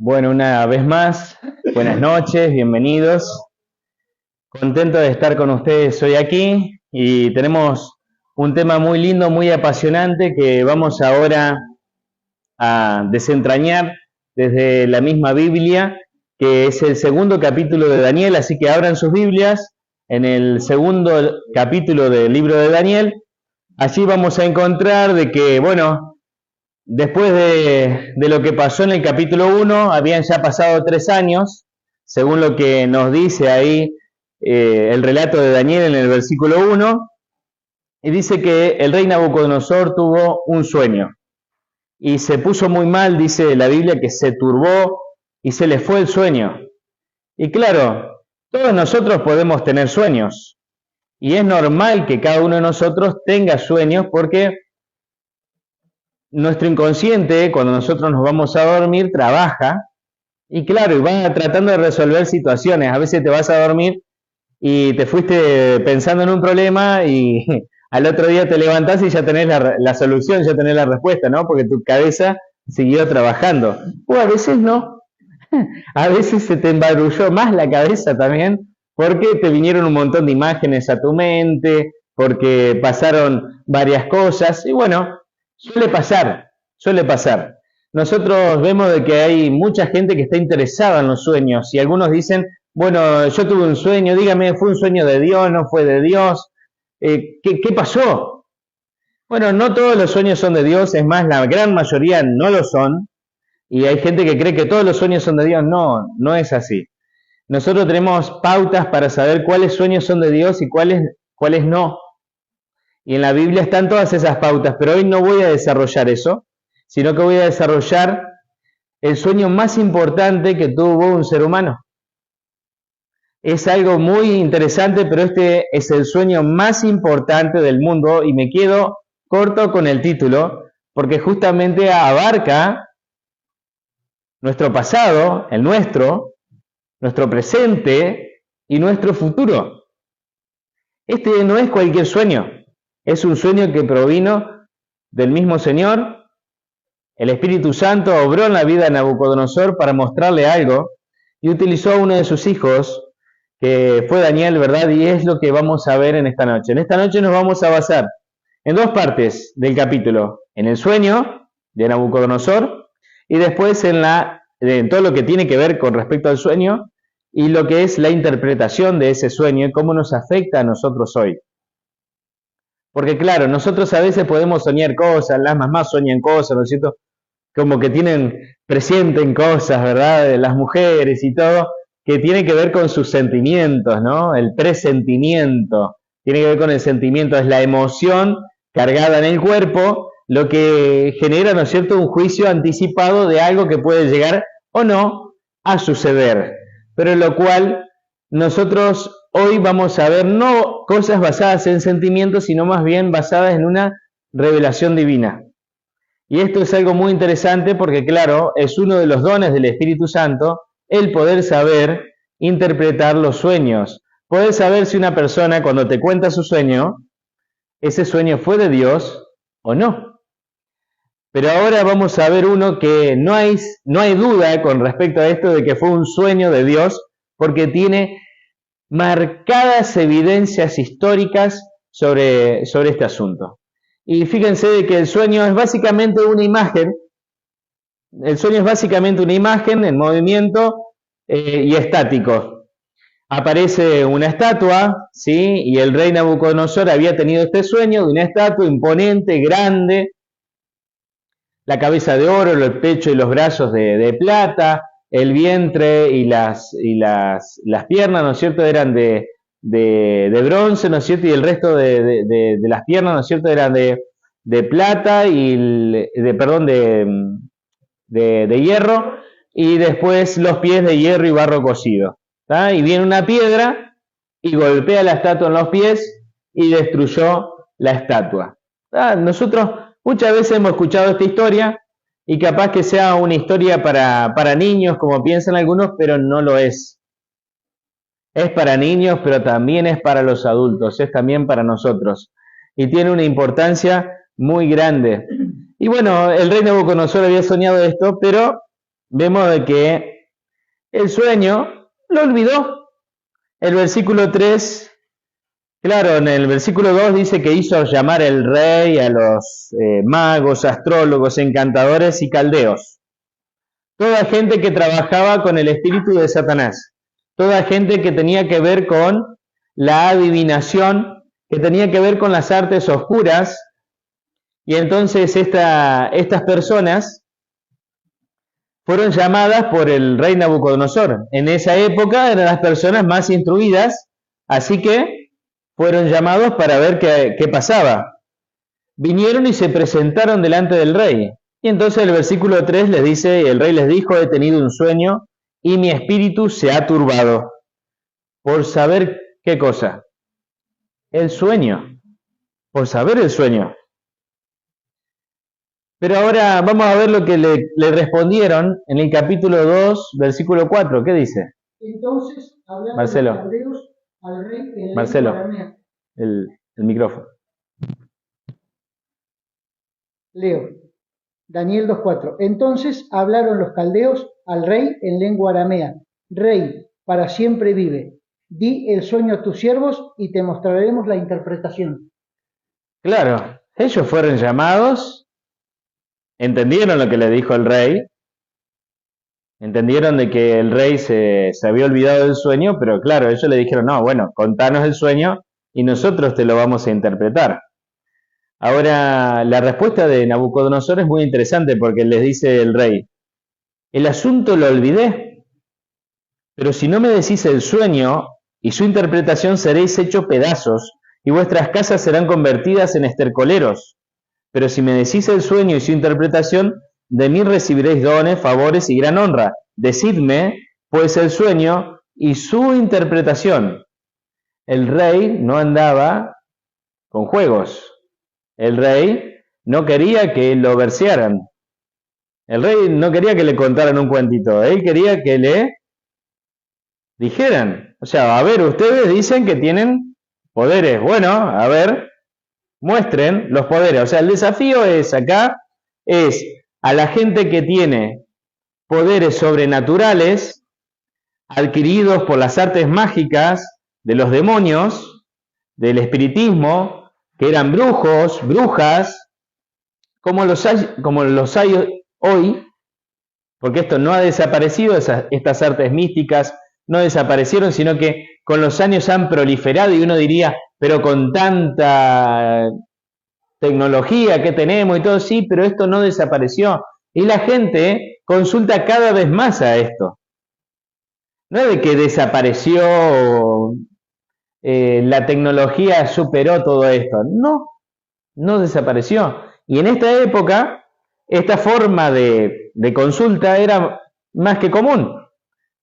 Bueno, una vez más, buenas noches, bienvenidos. Contento de estar con ustedes hoy aquí y tenemos un tema muy lindo, muy apasionante que vamos ahora a desentrañar desde la misma Biblia, que es el segundo capítulo de Daniel, así que abran sus Biblias en el segundo capítulo del libro de Daniel. Allí vamos a encontrar de que, bueno, después de lo que pasó en el capítulo 1, habían ya pasado 3 años, según lo que nos dice ahí el relato de Daniel en el versículo 1, y dice que el rey Nabucodonosor tuvo un sueño, y se puso muy mal, dice la Biblia, que se turbó y se le fue el sueño. Y claro, todos nosotros podemos tener sueños, y es normal que cada uno de nosotros tenga sueños porque nuestro inconsciente, cuando nosotros nos vamos a dormir, trabaja y claro, y va tratando de resolver situaciones. A veces te vas a dormir y te fuiste pensando en un problema y al otro día te levantás y ya tenés la solución, ya tenés la respuesta, ¿no? Porque tu cabeza siguió trabajando. O a veces no. A veces se te embarulló más la cabeza también porque te vinieron un montón de imágenes a tu mente, porque pasaron varias cosas y bueno, suele pasar, suele pasar. Nosotros vemos de que hay mucha gente que está interesada en los sueños y algunos dicen, bueno, yo tuve un sueño, dígame, ¿fue un sueño de Dios, no fue de Dios? ¿Qué pasó? Bueno, no todos los sueños son de Dios, es más, la gran mayoría no lo son y hay gente que cree que todos los sueños son de Dios. No, no es así. Nosotros tenemos pautas para saber cuáles sueños son de Dios y cuáles no. Y en la Biblia están todas esas pautas, pero hoy no voy a desarrollar eso, sino que voy a desarrollar el sueño más importante que tuvo un ser humano. Es algo muy interesante, pero este es el sueño más importante del mundo y me quedo corto con el título, porque justamente abarca nuestro pasado, el nuestro presente y nuestro futuro. Este no es cualquier sueño. Es un sueño que provino del mismo Señor. El Espíritu Santo obró en la vida de Nabucodonosor para mostrarle algo y utilizó a uno de sus hijos, que fue Daniel, ¿verdad? Y es lo que vamos a ver en esta noche. En esta noche nos vamos a basar en dos partes del capítulo, en el sueño de Nabucodonosor y después en todo lo que tiene que ver con respecto al sueño y lo que es la interpretación de ese sueño y cómo nos afecta a nosotros hoy. Porque claro, nosotros a veces podemos soñar cosas, las mamás sueñan cosas, ¿no es cierto? Como que presienten cosas, ¿verdad? Las mujeres y todo, que tiene que ver con sus sentimientos, ¿no? El presentimiento, tiene que ver con el sentimiento, es la emoción cargada en el cuerpo, lo que genera, ¿no es cierto?, un juicio anticipado de algo que puede llegar o no a suceder, pero en lo cual nosotros hoy vamos a ver no cosas basadas en sentimientos, sino más bien basadas en una revelación divina. Y esto es algo muy interesante porque, claro, es uno de los dones del Espíritu Santo, el poder saber interpretar los sueños. Poder saber si una persona, cuando te cuenta su sueño, ese sueño fue de Dios o no. Pero ahora vamos a ver uno que no hay duda con respecto a esto de que fue un sueño de Dios, porque tiene marcadas evidencias históricas sobre este asunto. Y fíjense de que el sueño es básicamente una imagen. El sueño es básicamente una imagen en movimiento y estático. Aparece una estatua, ¿sí? Y el rey Nabucodonosor había tenido este sueño de una estatua imponente, grande, la cabeza de oro, el pecho y los brazos de plata, el vientre y las piernas, ¿no es cierto?, eran de bronce, ¿no es cierto?, y el resto de las piernas, ¿no es cierto?, eran de plata y de hierro, y después los pies de hierro y barro cocido. ¿Tá? Y viene una piedra y golpea la estatua en los pies y destruyó la estatua. ¿Tá? Nosotros muchas veces hemos escuchado esta historia y capaz que sea una historia para niños, como piensan algunos, pero no lo es. Es para niños, pero también es para los adultos, es también para nosotros. Y tiene una importancia muy grande. Y bueno, el rey Nabucodonosor había soñado esto, pero vemos de que el sueño lo olvidó. El versículo 3, claro, en el versículo 2 dice que hizo llamar el rey a los magos, astrólogos, encantadores y caldeos. Toda gente que trabajaba con el espíritu de Satanás. Toda gente que tenía que ver con la adivinación, que tenía que ver con las artes oscuras. Y entonces estas personas fueron llamadas por el rey Nabucodonosor. En esa época eran las personas más instruidas, así que fueron llamados para ver qué pasaba. Vinieron y se presentaron delante del rey. Y entonces el versículo 3 les dice, el rey les dijo, he tenido un sueño y mi espíritu se ha turbado. Por saber qué cosa. El sueño. Por saber el sueño. Pero ahora vamos a ver lo que le respondieron en el capítulo 2, versículo 4. ¿Qué dice? Entonces hablaron Marcelo. los caldeos al rey en la Marcelo, lengua aramea. el micrófono. Leo. Daniel 2:4. Entonces hablaron los caldeos al rey en lengua aramea. Rey, para siempre vive. Di el sueño a tus siervos y te mostraremos la interpretación. Claro, ellos fueron llamados, entendieron lo que le dijo el rey, entendieron de que el rey se había olvidado del sueño, pero claro, ellos le dijeron, no, bueno, contanos el sueño y nosotros te lo vamos a interpretar. Ahora, la respuesta de Nabucodonosor es muy interesante porque les dice el rey, el asunto lo olvidé, pero si no me decís el sueño y su interpretación seréis hechos pedazos y vuestras casas serán convertidas en estercoleros. Pero si me decís el sueño y su interpretación, de mí recibiréis dones, favores y gran honra. Decidme, pues, el sueño y su interpretación. El rey no andaba con juegos. El rey no quería que lo versearan. El rey no quería que le contaran un cuentito. Él quería que le dijeran. O sea, a ver, ustedes dicen que tienen poderes. Bueno, a ver, muestren los poderes. O sea, el desafío es acá, es a la gente que tiene poderes sobrenaturales adquiridos por las artes mágicas de los demonios, del espiritismo, que eran brujos, brujas, como los hay hoy, porque esto no ha desaparecido, estas artes místicas no desaparecieron, sino que con los años han proliferado y uno diría, pero con tanta tecnología que tenemos y todo, sí, pero esto no desapareció. Y la gente consulta cada vez más a esto. No es de que desapareció, la tecnología superó todo esto. No, no desapareció. Y en esta época, esta forma de consulta era más que común.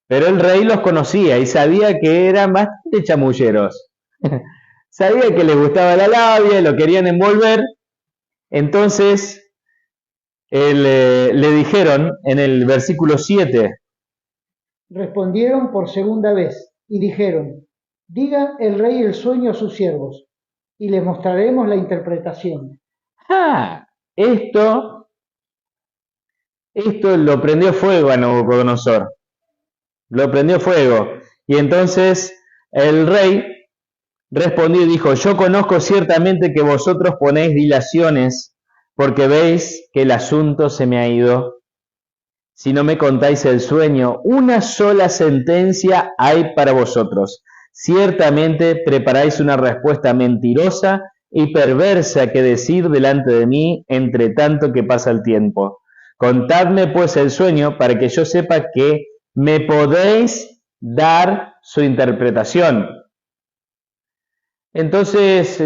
Pero el rey los conocía y sabía que eran bastante chamulleros. Sabía que les gustaba la labia, lo querían envolver. Entonces, le dijeron en el versículo 7. Respondieron por segunda vez y dijeron, diga el rey el sueño a sus siervos y les mostraremos la interpretación. Esto lo prendió fuego a Nabucodonosor. Lo prendió fuego. Y entonces el rey respondió y dijo, yo conozco ciertamente que vosotros ponéis dilaciones porque veis que el asunto se me ha ido. Si no me contáis el sueño, una sola sentencia hay para vosotros. Ciertamente preparáis una respuesta mentirosa y perversa que decir delante de mí entre tanto que pasa el tiempo. Contadme pues el sueño para que yo sepa que me podéis dar su interpretación. Entonces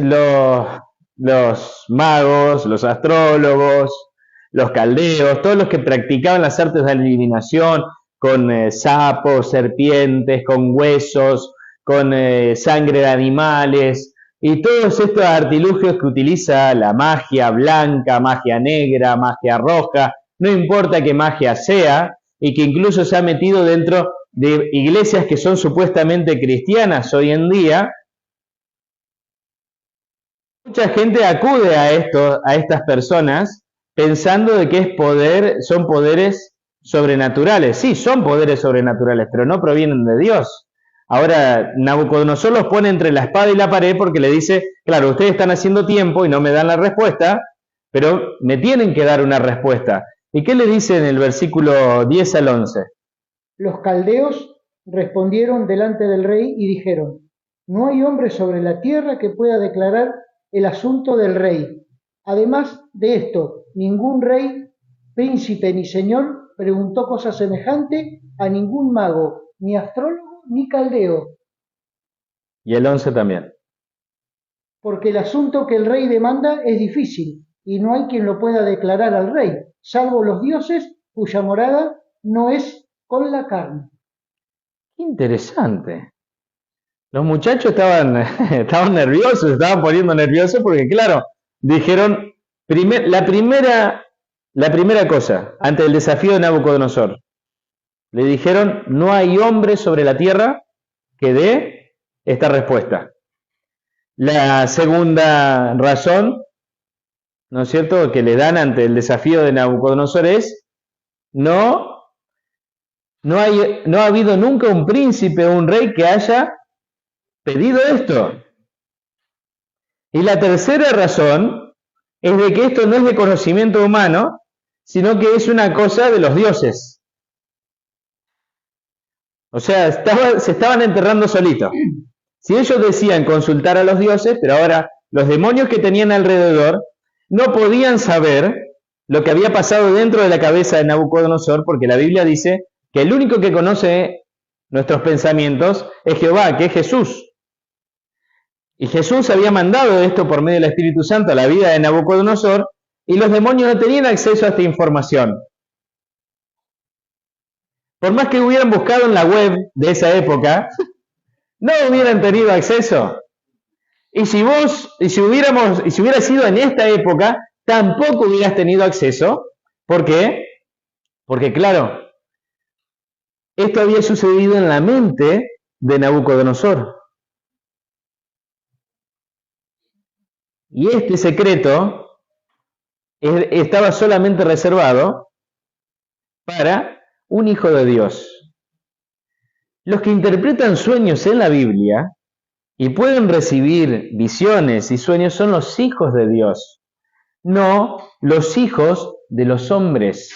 los magos, los astrólogos, los caldeos, todos los que practicaban las artes de adivinación, con sapos, serpientes, con huesos, con sangre de animales, y todos estos artilugios que utiliza la magia blanca, magia negra, magia roja, no importa qué magia sea, y que incluso se ha metido dentro de iglesias que son supuestamente cristianas hoy en día. Mucha gente acude a estas personas pensando de que son poderes sobrenaturales. Sí, son poderes sobrenaturales, pero no provienen de Dios. Ahora, Nabucodonosor los pone entre la espada y la pared porque le dice, claro, ustedes están haciendo tiempo y no me dan la respuesta, pero me tienen que dar una respuesta. ¿Y qué le dice en el versículo 10 al 11? Los caldeos respondieron delante del rey y dijeron: no hay hombre sobre la tierra que pueda declarar el asunto del rey. Además de esto, ningún rey, príncipe ni señor preguntó cosa semejante a ningún mago, ni astrólogo, ni caldeo, Y el 11 también. porque el asunto que el rey demanda es difícil, y no hay quien lo pueda declarar al rey, salvo los dioses cuya morada no es con la carne. Qué interesante. Los muchachos estaban, estaban nerviosos, se estaban poniendo nerviosos porque, claro, dijeron, la primera cosa, ante el desafío de Nabucodonosor, le dijeron, no hay hombre sobre la tierra que dé esta respuesta. La segunda razón, ¿no es cierto?, que le dan ante el desafío de Nabucodonosor es, no ha habido nunca un príncipe o un rey que haya pedido esto. Y la tercera razón es de que esto no es de conocimiento humano, sino que es una cosa de los dioses. O sea, se estaban enterrando solitos. Si ellos decían consultar a los dioses, pero ahora los demonios que tenían alrededor no podían saber lo que había pasado dentro de la cabeza de Nabucodonosor, porque la Biblia dice que el único que conoce nuestros pensamientos es Jehová, que es Jesús. Y Jesús había mandado esto por medio del Espíritu Santo a la vida de Nabucodonosor, y los demonios no tenían acceso a esta información. Por más que hubieran buscado en la web de esa época, no hubieran tenido acceso. Y si hubiera sido en esta época, tampoco hubieras tenido acceso. ¿Por qué? Porque, claro, esto había sucedido en la mente de Nabucodonosor. Y este secreto estaba solamente reservado para un hijo de Dios. Los que interpretan sueños en la Biblia y pueden recibir visiones y sueños son los hijos de Dios, no los hijos de los hombres.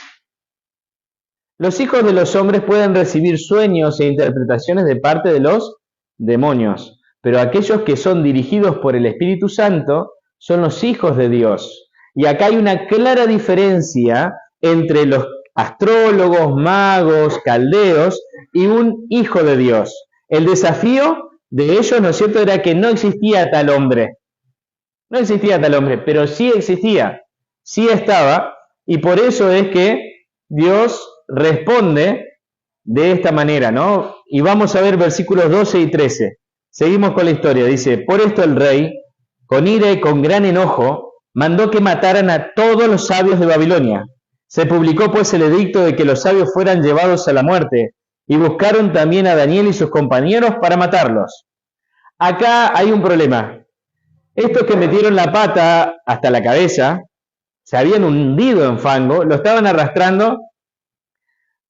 Los hijos de los hombres pueden recibir sueños e interpretaciones de parte de los demonios, pero aquellos que son dirigidos por el Espíritu Santo son los hijos de Dios. Y acá hay una clara diferencia entre los astrólogos, magos, caldeos y un hijo de Dios. El desafío de ellos, ¿no es cierto?, era que no existía tal hombre. No existía tal hombre, pero sí existía, sí estaba, y por eso es que Dios responde de esta manera, ¿no? Y vamos a ver versículos 12 y 13. Seguimos con la historia. Dice, por esto el rey, con ira y con gran enojo, mandó que mataran a todos los sabios de Babilonia. Se publicó pues el edicto de que los sabios fueran llevados a la muerte, y buscaron también a Daniel y sus compañeros para matarlos. Acá hay un problema. Estos que metieron la pata hasta la cabeza, se habían hundido en fango, lo estaban arrastrando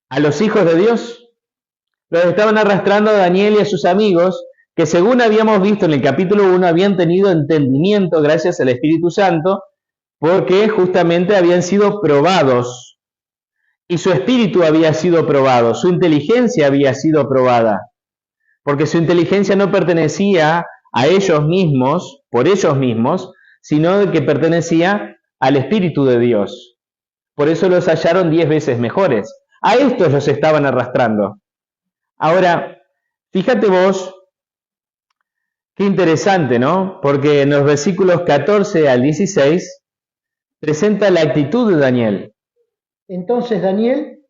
a los hijos de Dios. Los estaban arrastrando a Daniel y a sus amigos, que según habíamos visto en el capítulo 1, habían tenido entendimiento gracias al Espíritu Santo, porque justamente habían sido probados, y su espíritu había sido probado, su inteligencia había sido probada, porque su inteligencia no pertenecía a ellos mismos, por ellos mismos, sino que pertenecía al Espíritu de Dios. Por eso los hallaron 10 veces mejores. A estos los estaban arrastrando. Ahora, fíjate vos, qué interesante, ¿no? Porque en los versículos 14 al 16 presenta la actitud de Daniel. Entonces Daniel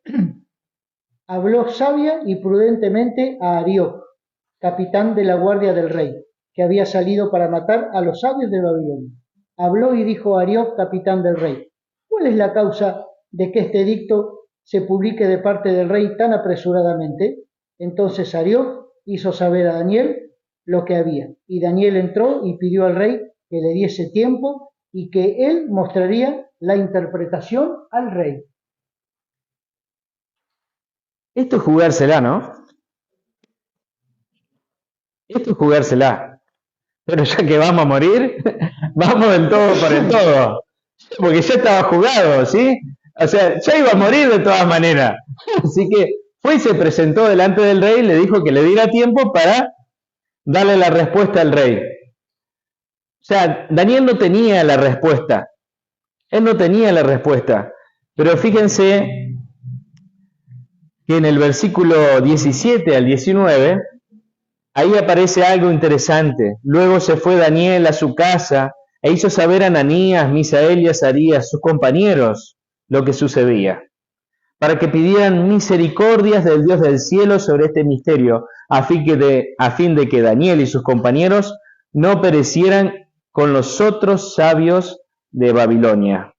habló sabia y prudentemente a Arioc, capitán de la guardia del rey, que había salido para matar a los sabios de Babilonia. Habló y dijo a Arioc, capitán del rey: ¿cuál es la causa de que este edicto se publique de parte del rey tan apresuradamente? Entonces Arioc hizo saber a Daniel lo que había, y Daniel entró y pidió al rey que le diese tiempo y que él mostraría la interpretación al rey. Esto es jugársela, ¿no? Esto es jugársela. Pero ya que vamos a morir, vamos del todo por el todo. Porque ya estaba jugado, ¿sí? O sea, ya iba a morir de todas maneras. Así que fue y se presentó delante del rey y le dijo que le diera tiempo para darle la respuesta al rey. O sea, Daniel no tenía la respuesta. Él no tenía la respuesta. Pero fíjense que en el versículo 17 al 19, ahí aparece algo interesante. Luego se fue Daniel a su casa e hizo saber a Ananías, Misael y Azarías, sus compañeros, lo que sucedía, para que pidieran misericordias del Dios del cielo sobre este misterio, a fin de que Daniel y sus compañeros no perecieran con los otros sabios de Babilonia.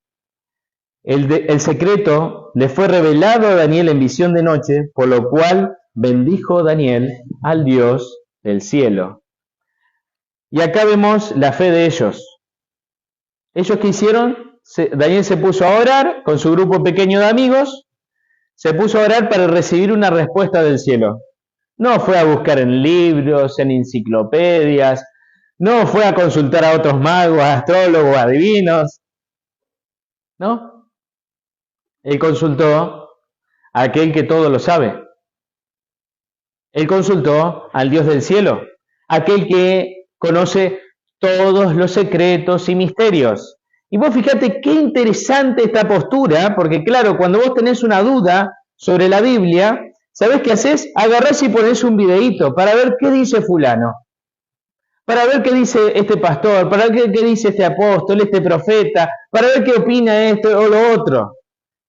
El secreto le fue revelado a Daniel en visión de noche, por lo cual bendijo Daniel al Dios del cielo. Y acá vemos la fe de ellos. ¿Ellos qué hicieron? Daniel se puso a orar con su grupo pequeño de amigos, se puso a orar para recibir una respuesta del cielo. No fue a buscar en libros, en enciclopedias, no fue a consultar a otros magos, astrólogos, adivinos, ¿no? Él consultó a aquel que todo lo sabe. Él consultó al Dios del cielo, aquel que conoce todos los secretos y misterios. Y vos fíjate qué interesante esta postura, porque claro, cuando vos tenés una duda sobre la Biblia, ¿sabés qué haces? Agarrás y ponés un videíto para ver qué dice fulano, para ver qué dice este pastor, para ver qué dice este apóstol, este profeta, para ver qué opina esto o lo otro.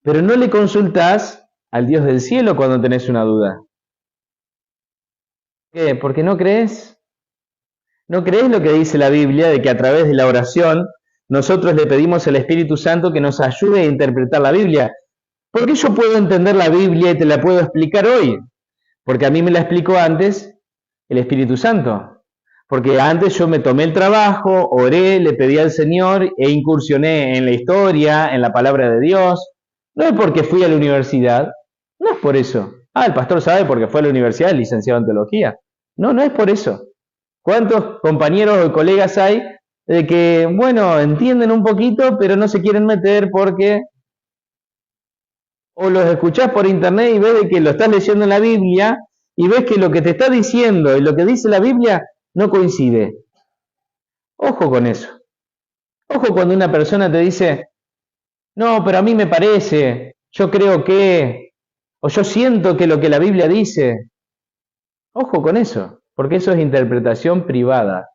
Pero no le consultás al Dios del cielo cuando tenés una duda. ¿Por qué? Porque no crees. ¿No crees lo que dice la Biblia de que a través de la oración nosotros le pedimos al Espíritu Santo que nos ayude a interpretar la Biblia? ¿Por qué yo puedo entender la Biblia y te la puedo explicar hoy? Porque a mí me la explicó antes el Espíritu Santo. Porque antes yo me tomé el trabajo, oré, le pedí al Señor e incursioné en la historia, en la palabra de Dios. No es porque fui a la universidad, no es por eso. El pastor sabe porque fue a la universidad, licenciado en teología. No, no es por eso. ¿Cuántos compañeros o colegas hay de que, bueno, entienden un poquito, pero no se quieren meter porque o los escuchás por internet y ves de que lo estás leyendo en la Biblia y ves que lo que te está diciendo y lo que dice la Biblia no coincide? Ojo con eso. Ojo cuando una persona te dice, no, pero a mí me parece, yo creo que, o yo siento que lo que la Biblia dice. Ojo con eso, porque eso es interpretación privada.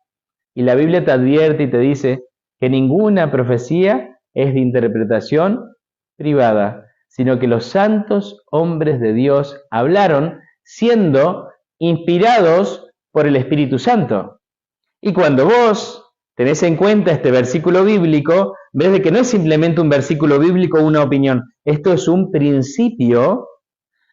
Y la Biblia te advierte y te dice que ninguna profecía es de interpretación privada, sino que los santos hombres de Dios hablaron siendo inspirados por el Espíritu Santo. Y cuando vos tenés en cuenta este versículo bíblico, ves de que no es simplemente un versículo bíblico o una opinión, esto es un principio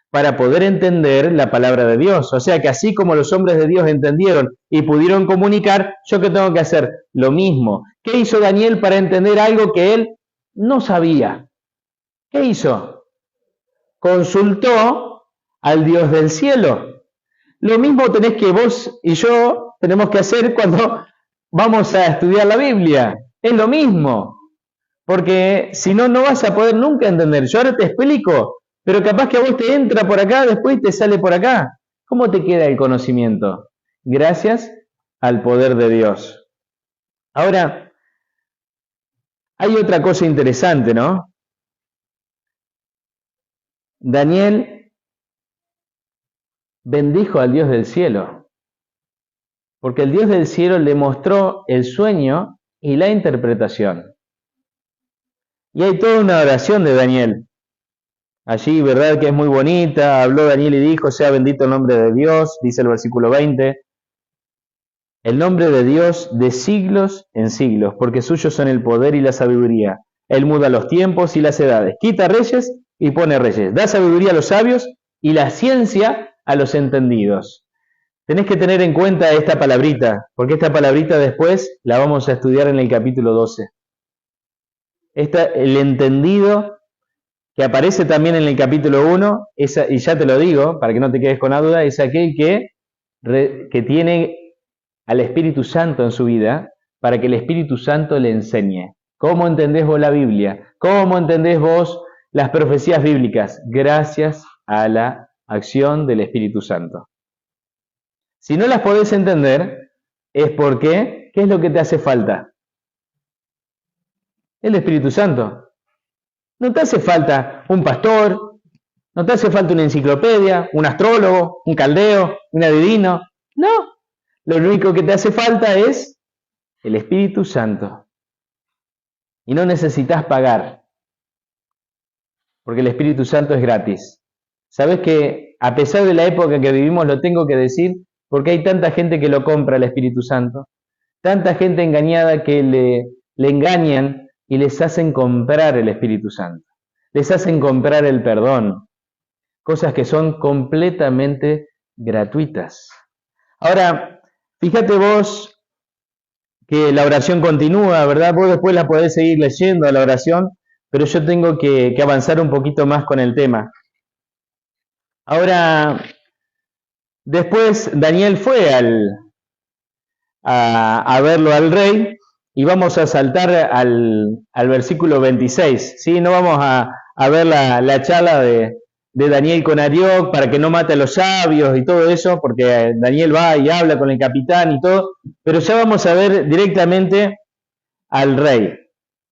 para poder entender la palabra de Dios. O sea que así como los hombres de Dios entendieron y pudieron comunicar, ¿yo qué tengo que hacer? Lo mismo. ¿Qué hizo Daniel para entender algo que él no sabía? ¿Qué hizo? Consultó al Dios del cielo. Lo mismo tenés que vos y yo tenemos que hacer cuando vamos a estudiar la Biblia. Es lo mismo. Porque si no, no vas a poder nunca entender. Yo ahora te explico, pero capaz que a vos te entra por acá, después te sale por acá. ¿Cómo te queda el conocimiento? Gracias al poder de Dios. Ahora, hay otra cosa interesante, ¿no? Daniel bendijo al Dios del cielo, porque el Dios del cielo le mostró el sueño y la interpretación. Y hay toda una oración de Daniel. Allí, ¿verdad? Que es muy bonita. Habló Daniel y dijo, sea bendito el nombre de Dios, dice el versículo 20. El nombre de Dios de siglos en siglos, porque suyos son el poder y la sabiduría. Él muda los tiempos y las edades, quita reyes y pone reyes, da sabiduría a los sabios y la ciencia a los entendidos. Tenés que tener en cuenta esta palabrita, porque esta palabrita después la vamos a estudiar en el capítulo 12. El entendido que aparece también en el capítulo 1, y ya te lo digo, para que no te quedes con la duda, es aquel que tiene al Espíritu Santo en su vida, para que el Espíritu Santo le enseñe. ¿Cómo entendés vos la Biblia? ¿Cómo entendés vos las profecías bíblicas? Gracias a la acción del Espíritu Santo. Si no las podés entender, es porque, ¿qué es lo que te hace falta? El Espíritu Santo. No te hace falta un pastor, no te hace falta una enciclopedia, un astrólogo, un caldeo, un adivino. No, lo único que te hace falta es el Espíritu Santo. Y no necesitas pagar, porque el Espíritu Santo es gratis. ¿Sabes que a pesar de la época que vivimos, lo tengo que decir, porque hay tanta gente que lo compra el Espíritu Santo, tanta gente engañada que le engañan y les hacen comprar el Espíritu Santo, les hacen comprar el perdón, cosas que son completamente gratuitas. Ahora, fíjate vos que la oración continúa, ¿verdad? Vos después la podés seguir leyendo la oración, pero yo tengo que avanzar un poquito más con el tema. Ahora, después Daniel fue a verlo al rey, y vamos a saltar al versículo 26, ¿sí? No vamos a ver la charla de Daniel con Arioc para que no mate a los sabios y todo eso, porque Daniel va y habla con el capitán y todo, pero ya vamos a ver directamente al rey,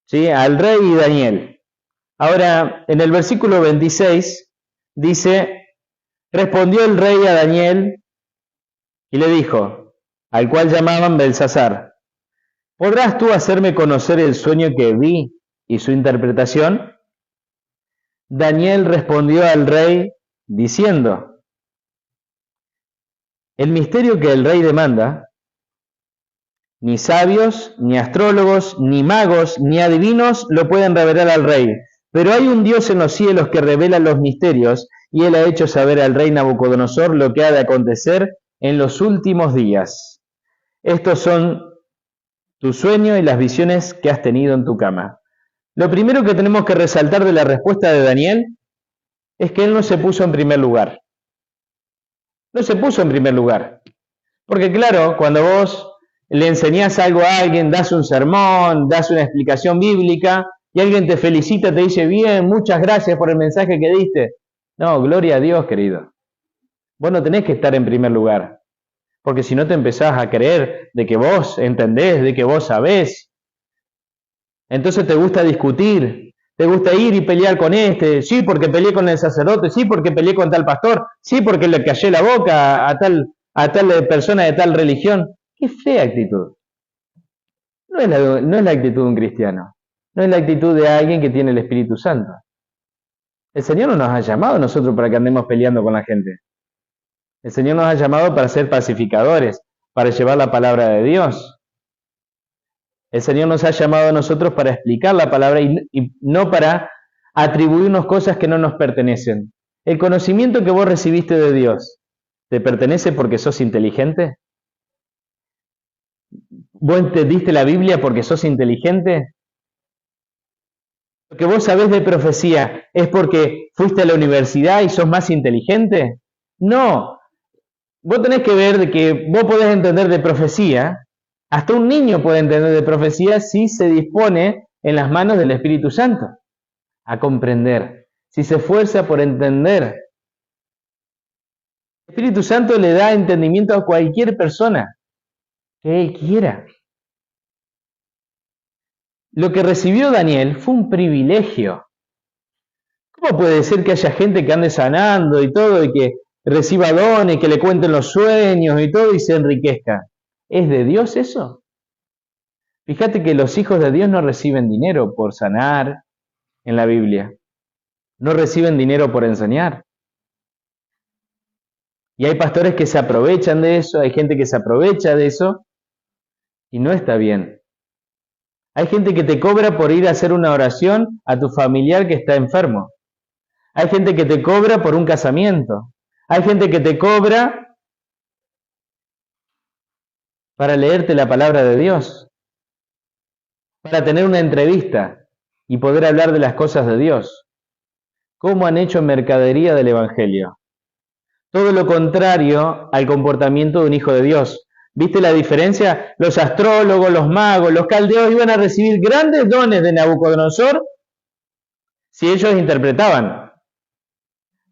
¿sí? Al rey y Daniel. Ahora, en el versículo 26 dice: respondió el rey a Daniel y le dijo, al cual llamaban Belsasar: ¿podrás tú hacerme conocer el sueño que vi y su interpretación? Daniel respondió al rey diciendo: el misterio que el rey demanda, ni sabios, ni astrólogos, ni magos, ni adivinos lo pueden revelar al rey. Pero hay un Dios en los cielos que revela los misterios, y él ha hecho saber al rey Nabucodonosor lo que ha de acontecer en los últimos días. Estos son tu sueño y las visiones que has tenido en tu cama. Lo primero que tenemos que resaltar de la respuesta de Daniel es que él no se puso en primer lugar. No se puso en primer lugar. Porque claro, cuando vos le enseñás algo a alguien, das un sermón, das una explicación bíblica, y alguien te felicita, te dice, bien, muchas gracias por el mensaje que diste. No, gloria a Dios, querido. Vos no tenés que estar en primer lugar. Porque si no te empezás a creer de que vos entendés, de que vos sabés, entonces te gusta discutir, te gusta ir y pelear con este, sí porque peleé con el sacerdote, sí porque peleé con tal pastor, sí porque le callé la boca a tal persona de tal religión. Qué fea actitud. No es la actitud de un cristiano, no es la actitud de alguien que tiene el Espíritu Santo. El Señor no nos ha llamado a nosotros para que andemos peleando con la gente. El Señor nos ha llamado para ser pacificadores, para llevar la palabra de Dios. El Señor nos ha llamado a nosotros para explicar la palabra y no para atribuirnos cosas que no nos pertenecen. El conocimiento que vos recibiste de Dios, ¿te pertenece porque sos inteligente? ¿Vos entendiste la Biblia porque sos inteligente? ¿Lo que vos sabés de profecía es porque fuiste a la universidad y sos más inteligente? No. Vos tenés que ver de que vos podés entender de profecía, hasta un niño puede entender de profecía si se dispone en las manos del Espíritu Santo a comprender, si se esfuerza por entender. El Espíritu Santo le da entendimiento a cualquier persona que él quiera. Lo que recibió Daniel fue un privilegio. ¿Cómo puede ser que haya gente que ande sanando y todo, y que reciba dones, que le cuenten los sueños y todo, y se enriquezca? ¿Es de Dios eso? Fíjate que los hijos de Dios no reciben dinero por sanar en la Biblia. No reciben dinero por enseñar. Y hay pastores que se aprovechan de eso, hay gente que se aprovecha de eso, y no está bien. Hay gente que te cobra por ir a hacer una oración a tu familiar que está enfermo. Hay gente que te cobra por un casamiento. Hay gente que te cobra para leerte la palabra de Dios, para tener una entrevista y poder hablar de las cosas de Dios. cómo han hecho mercadería del Evangelio. Todo lo contrario al comportamiento de un hijo de Dios. ¿Viste la diferencia? Los astrólogos, los magos, los caldeos iban a recibir grandes dones de Nabucodonosor si ellos interpretaban.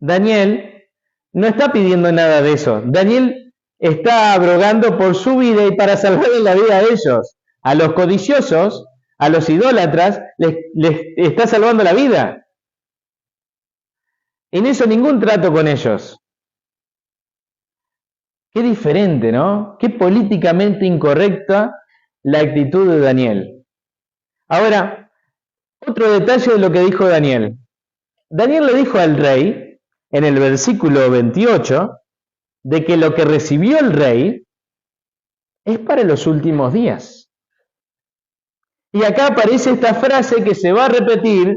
Daniel no está pidiendo nada de eso. Daniel está abrogando por su vida y para salvarle la vida a ellos. A los codiciosos, a los idólatras, les está salvando la vida. En eso ningún trato con ellos. Qué diferente, ¿no? Qué políticamente incorrecta la actitud de Daniel. Ahora, otro detalle de lo que dijo Daniel. Daniel le dijo al rey, en el versículo 28, de que lo que recibió el rey es para los últimos días. Y acá aparece esta frase que se va a repetir,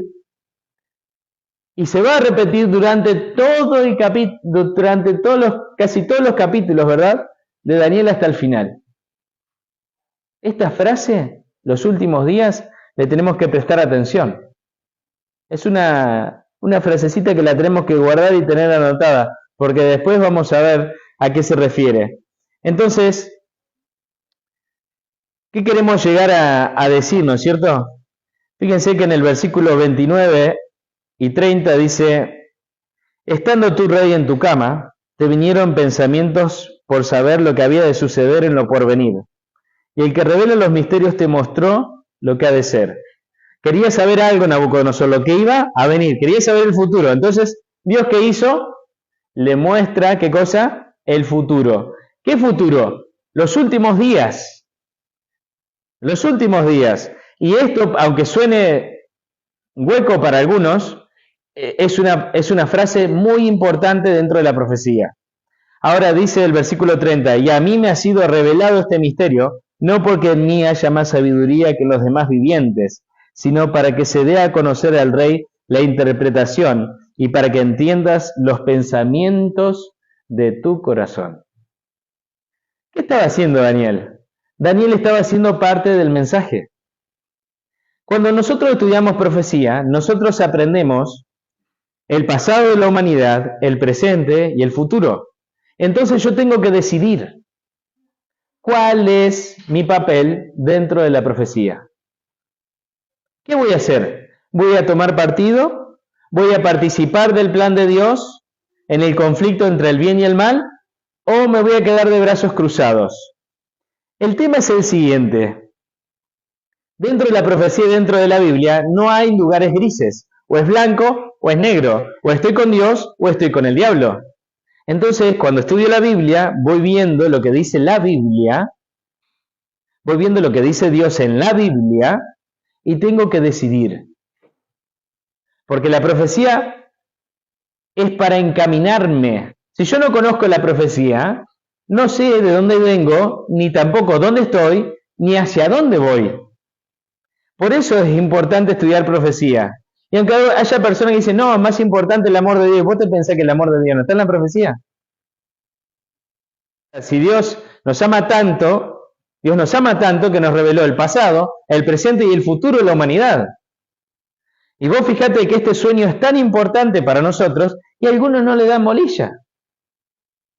y se va a repetir durante todo el capítulo, durante casi todos los capítulos, ¿verdad?, de Daniel hasta el final. Esta frase, los últimos días, le tenemos que prestar atención. Es una frasecita que la tenemos que guardar y tener anotada, porque después vamos a ver a qué se refiere. Entonces, ¿qué queremos llegar a decir, no es cierto? Fíjense que en el versículo 29 y 30 dice: estando tú, rey, en tu cama, te vinieron pensamientos por saber lo que había de suceder en lo porvenir. Y el que revela los misterios te mostró lo que ha de ser. Quería saber algo, Nabucodonosor, lo que iba a venir. Quería saber el futuro. Entonces, ¿Dios qué hizo? Le muestra, ¿qué cosa? El futuro. ¿Qué futuro? Los últimos días. Los últimos días. Y esto, aunque suene hueco para algunos, es una frase muy importante dentro de la profecía. Ahora dice el versículo 30, y a mí me ha sido revelado este misterio, no porque en mí haya más sabiduría que los demás vivientes, sino para que se dé a conocer al rey la interpretación y para que entiendas los pensamientos de tu corazón. ¿Qué estaba haciendo Daniel? Daniel estaba haciendo parte del mensaje. Cuando nosotros estudiamos profecía, nosotros aprendemos el pasado de la humanidad, el presente y el futuro. Entonces yo tengo que decidir cuál es mi papel dentro de la profecía. ¿Qué voy a hacer? ¿Voy a tomar partido? ¿Voy a participar del plan de Dios en el conflicto entre el bien y el mal? ¿O me voy a quedar de brazos cruzados? El tema es el siguiente. Dentro de la profecía y dentro de la Biblia no hay lugares grises. O es blanco o es negro. O estoy con Dios o estoy con el diablo. Entonces, cuando estudio la Biblia, voy viendo lo que dice la Biblia, voy viendo lo que dice Dios en la Biblia y tengo que decidir. Porque la profecía es para encaminarme. Si yo no conozco la profecía, no sé de dónde vengo, ni tampoco dónde estoy, ni hacia dónde voy. Por eso es importante estudiar profecía. Y aunque haya personas que dicen, no, es más importante el amor de Dios, ¿vos te pensás que el amor de Dios no está en la profecía? Si Dios nos ama tanto que nos reveló el pasado, el presente y el futuro de la humanidad. Y vos fíjate que este sueño es tan importante para nosotros y algunos no le dan bolilla.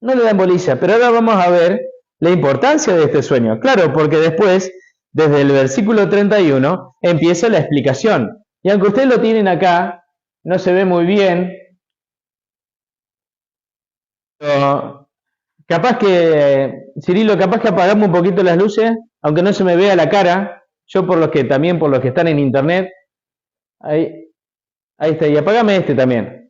No le dan bolilla, pero ahora vamos a ver la importancia de este sueño. Claro, porque después, desde el versículo 31, empieza la explicación. Y aunque ustedes lo tienen acá, no se ve muy bien. Pero capaz que, Cirilo, capaz que apagamos un poquito las luces, aunque no se me vea la cara. Yo por los que están en internet. Ahí está. Y apágame este también.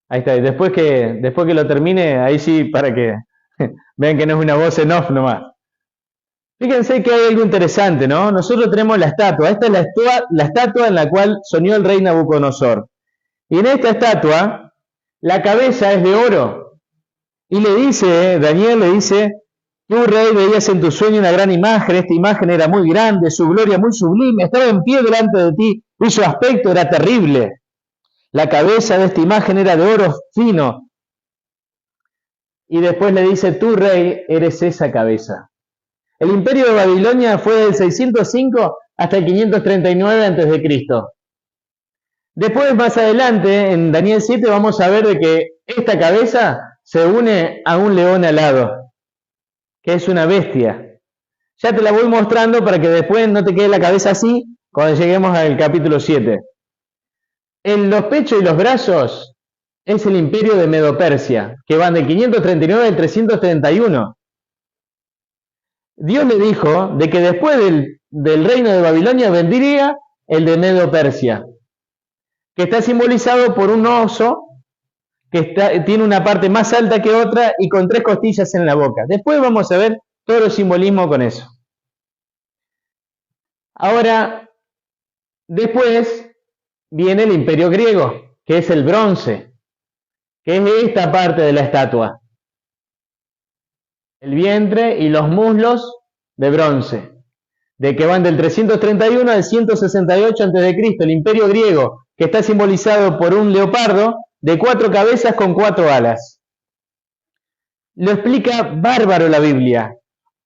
Ahí está. Y después que lo termine, ahí sí, para que vean que no es una voz en off nomás. Fíjense que hay algo interesante, ¿no? Nosotros tenemos la estatua. Esta es la estatua en la cual soñó el rey Nabucodonosor. Y en esta estatua, la cabeza es de oro. Y Daniel le dice, tú, rey, veías en tu sueño una gran imagen. Esta imagen era muy grande, su gloria muy sublime. Estaba en pie delante de ti y su aspecto era terrible. La cabeza de esta imagen era de oro fino. Y después le dice, tú, rey, eres esa cabeza. El imperio de Babilonia fue del 605 hasta el 539 a.C. Después, más adelante, en Daniel 7, vamos a ver de que esta cabeza se une a un león alado, que es una bestia. Ya te la voy mostrando para que después no te quede la cabeza así cuando lleguemos al capítulo 7. En los pechos y los brazos es el imperio de Medo-Persia, que van del 539 al 331. Dios le dijo de que después del reino de Babilonia vendría el de Medo-Persia, que está simbolizado por un oso que tiene una parte más alta que otra y con 3 costillas en la boca. Después vamos a ver todo el simbolismo con eso. Ahora, después viene el imperio griego, que es el bronce, que es esta parte de la estatua. El vientre y los muslos de bronce, de que van del 331 al 168 a.C., el imperio griego, que está simbolizado por un leopardo de 4 cabezas con 4 alas. Lo explica bárbaro la Biblia.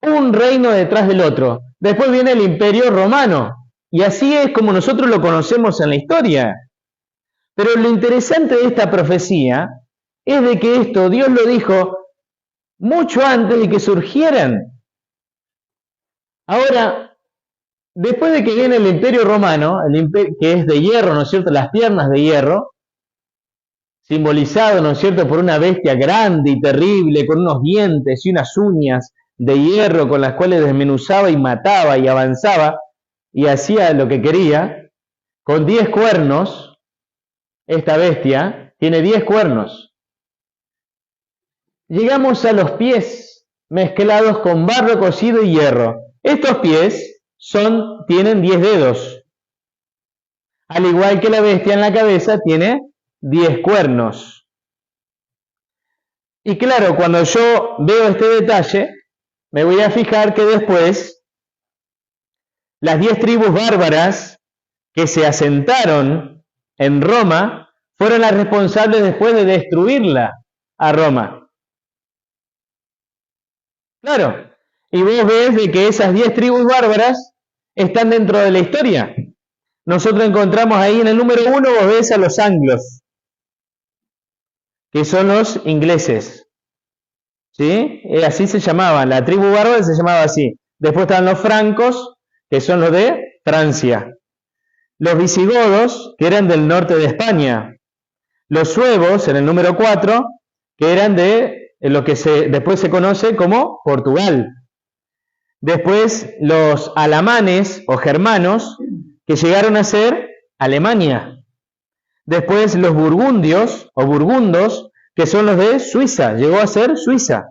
Un reino detrás del otro. Después viene el imperio romano. Y así es como nosotros lo conocemos en la historia. Pero lo interesante de esta profecía es de que esto Dios lo dijo mucho antes de que surgieran. Ahora, después de que viene el imperio romano, que es de hierro, ¿no es cierto?, las piernas de hierro, simbolizado, ¿no es cierto?, por una bestia grande y terrible, con unos dientes y unas uñas de hierro con las cuales desmenuzaba y mataba y avanzaba y hacía lo que quería, con 10 cuernos. Esta bestia tiene 10 cuernos. Llegamos a los pies mezclados con barro cocido y hierro. Estos pies tienen 10 dedos. Al igual que la bestia en la cabeza tiene 10 cuernos. Y claro, cuando yo veo este detalle, me voy a fijar que después las 10 tribus bárbaras que se asentaron en Roma fueron las responsables después de destruirla a Roma. Claro, y vos ves de que esas 10 tribus bárbaras están dentro de la historia. Nosotros encontramos ahí en el número 1, vos ves a los anglos, que son los ingleses. ¿Sí? Así se llamaban, la tribu bárbara se llamaba así. Después están los francos, que son los de Francia. Los visigodos, que eran del norte de España. Los suevos, en el número 4, que eran de lo que después se conoce como Portugal. Después los alamanes o germanos, que llegaron a ser Alemania. Después los burgundios o burgundos, que son los de Suiza, llegó a ser Suiza.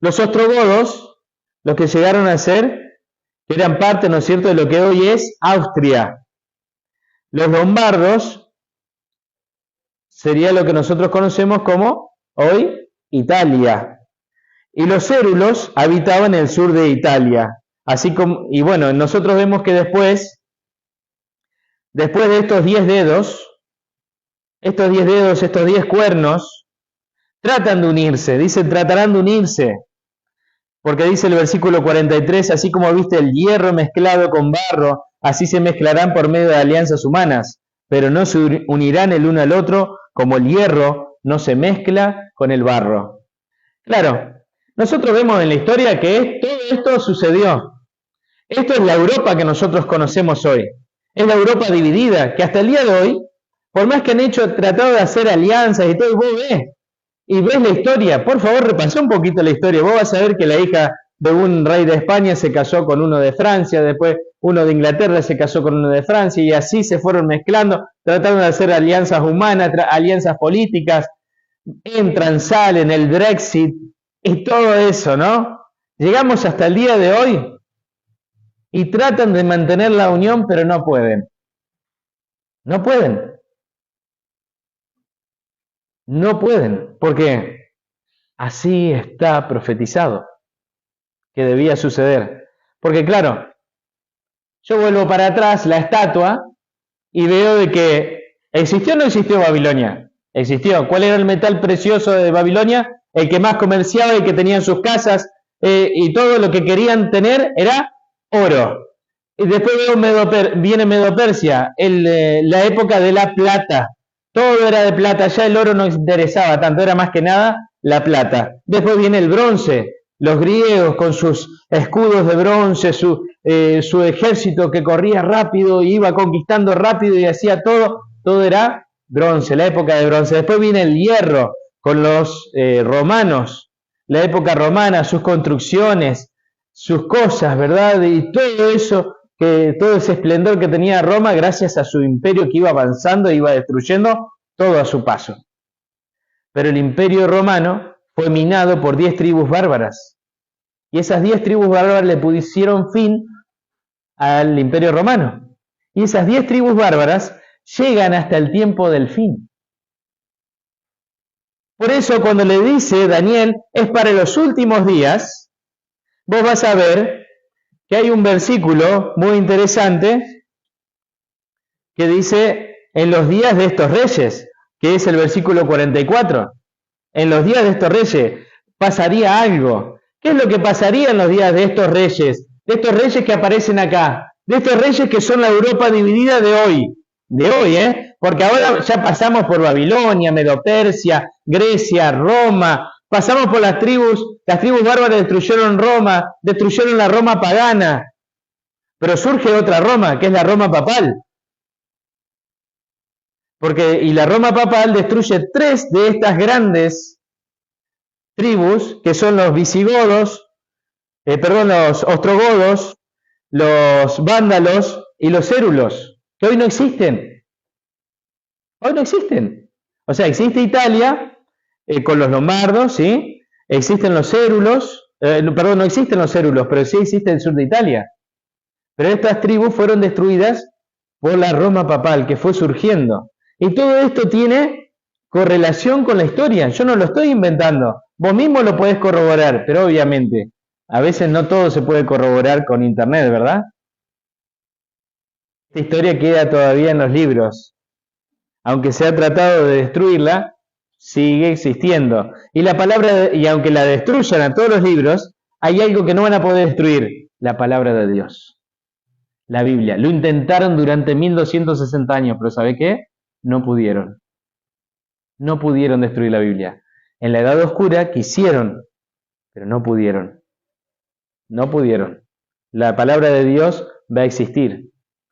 Los ostrogodos, los que llegaron a ser, que eran parte, ¿no es cierto?, de lo que hoy es Austria. Los lombardos sería lo que nosotros conocemos como hoy Italia. Y los érulos habitaban en el sur de Italia. Así como, y bueno, nosotros vemos que después de estos 10 dedos, estos 10 cuernos, tratan de unirse, dice, tratarán de unirse, porque dice el versículo 43, así como viste el hierro mezclado con barro, así se mezclarán por medio de alianzas humanas, pero no se unirán el uno al otro, como el hierro no se mezcla con el barro. Claro, nosotros vemos en la historia que todo esto sucedió. Esto es la Europa que nosotros conocemos hoy. Es la Europa dividida, que hasta el día de hoy, por más que han tratado de hacer alianzas y todo, vos ves la historia. Por favor, repasá un poquito la historia. Vos vas a ver que la hija de un rey de España se casó con uno de Francia, después uno de Inglaterra se casó con uno de Francia, y así se fueron mezclando, tratando de hacer alianzas humanas, alianzas políticas, entran, salen, el Brexit, y todo eso, ¿no? Llegamos hasta el día de hoy, y tratan de mantener la unión, pero no pueden. No pueden. No pueden, porque así está profetizado que debía suceder. Porque claro, yo vuelvo para atrás la estatua y veo de que ¿existió o no existió Babilonia? Existió. ¿Cuál era el metal precioso de Babilonia? El que más comerciaba y que tenía en sus casas y todo lo que querían tener era oro. Y después viene Medo-Persia, la época de la plata. Todo era de plata, ya el oro no interesaba tanto, era más que nada la plata. Después viene el bronce, los griegos con sus escudos de bronce, su ejército que corría rápido y iba conquistando rápido y hacía todo era bronce, la época de bronce. Después viene el hierro con los romanos, la época romana, sus construcciones, sus cosas, ¿verdad? Y todo eso, todo ese esplendor que tenía Roma gracias a su imperio que iba avanzando e iba destruyendo todo a su paso. Pero el imperio romano fue minado por 10 tribus bárbaras. Y esas 10 tribus bárbaras le pusieron fin al imperio romano. Y esas 10 tribus bárbaras llegan hasta el tiempo del fin. Por eso cuando le dice Daniel, es para los últimos días, vos vas a ver que hay un versículo muy interesante que dice, en los días de estos reyes, que es el versículo 44. En los días de estos reyes pasaría algo. ¿Qué es lo que pasaría en los días de estos reyes? De estos reyes que aparecen acá. De estos reyes que son la Europa dividida de hoy. De hoy, porque ahora ya pasamos por Babilonia, Medo-Persia, Grecia, Roma. Pasamos por las tribus bárbaras destruyeron Roma, destruyeron la Roma pagana. Pero surge otra Roma, que es la Roma papal. Y la Roma papal destruye 3 de estas grandes tribus, que son los visigodos, los ostrogodos, los vándalos y los érulos, que hoy no existen. Hoy no existen. O sea, existe Italia con los lombardos, ¿sí? Existen los érulos, no existen los érulos, pero sí existe el sur de Italia. Pero estas tribus fueron destruidas por la Roma papal, que fue surgiendo. Y todo esto tiene correlación con la historia. Yo no lo estoy inventando. Vos mismo lo podés corroborar, pero obviamente, a veces no todo se puede corroborar con internet, ¿verdad? Esta historia queda todavía en los libros. Aunque se ha tratado de destruirla, sigue existiendo. Y aunque la destruyan a todos los libros, hay algo que no van a poder destruir: la palabra de Dios. La Biblia. Lo intentaron durante 1260 años, pero ¿sabe qué? No pudieron. No pudieron destruir la Biblia. En la Edad Oscura quisieron, pero no pudieron. No pudieron. La palabra de Dios va a existir.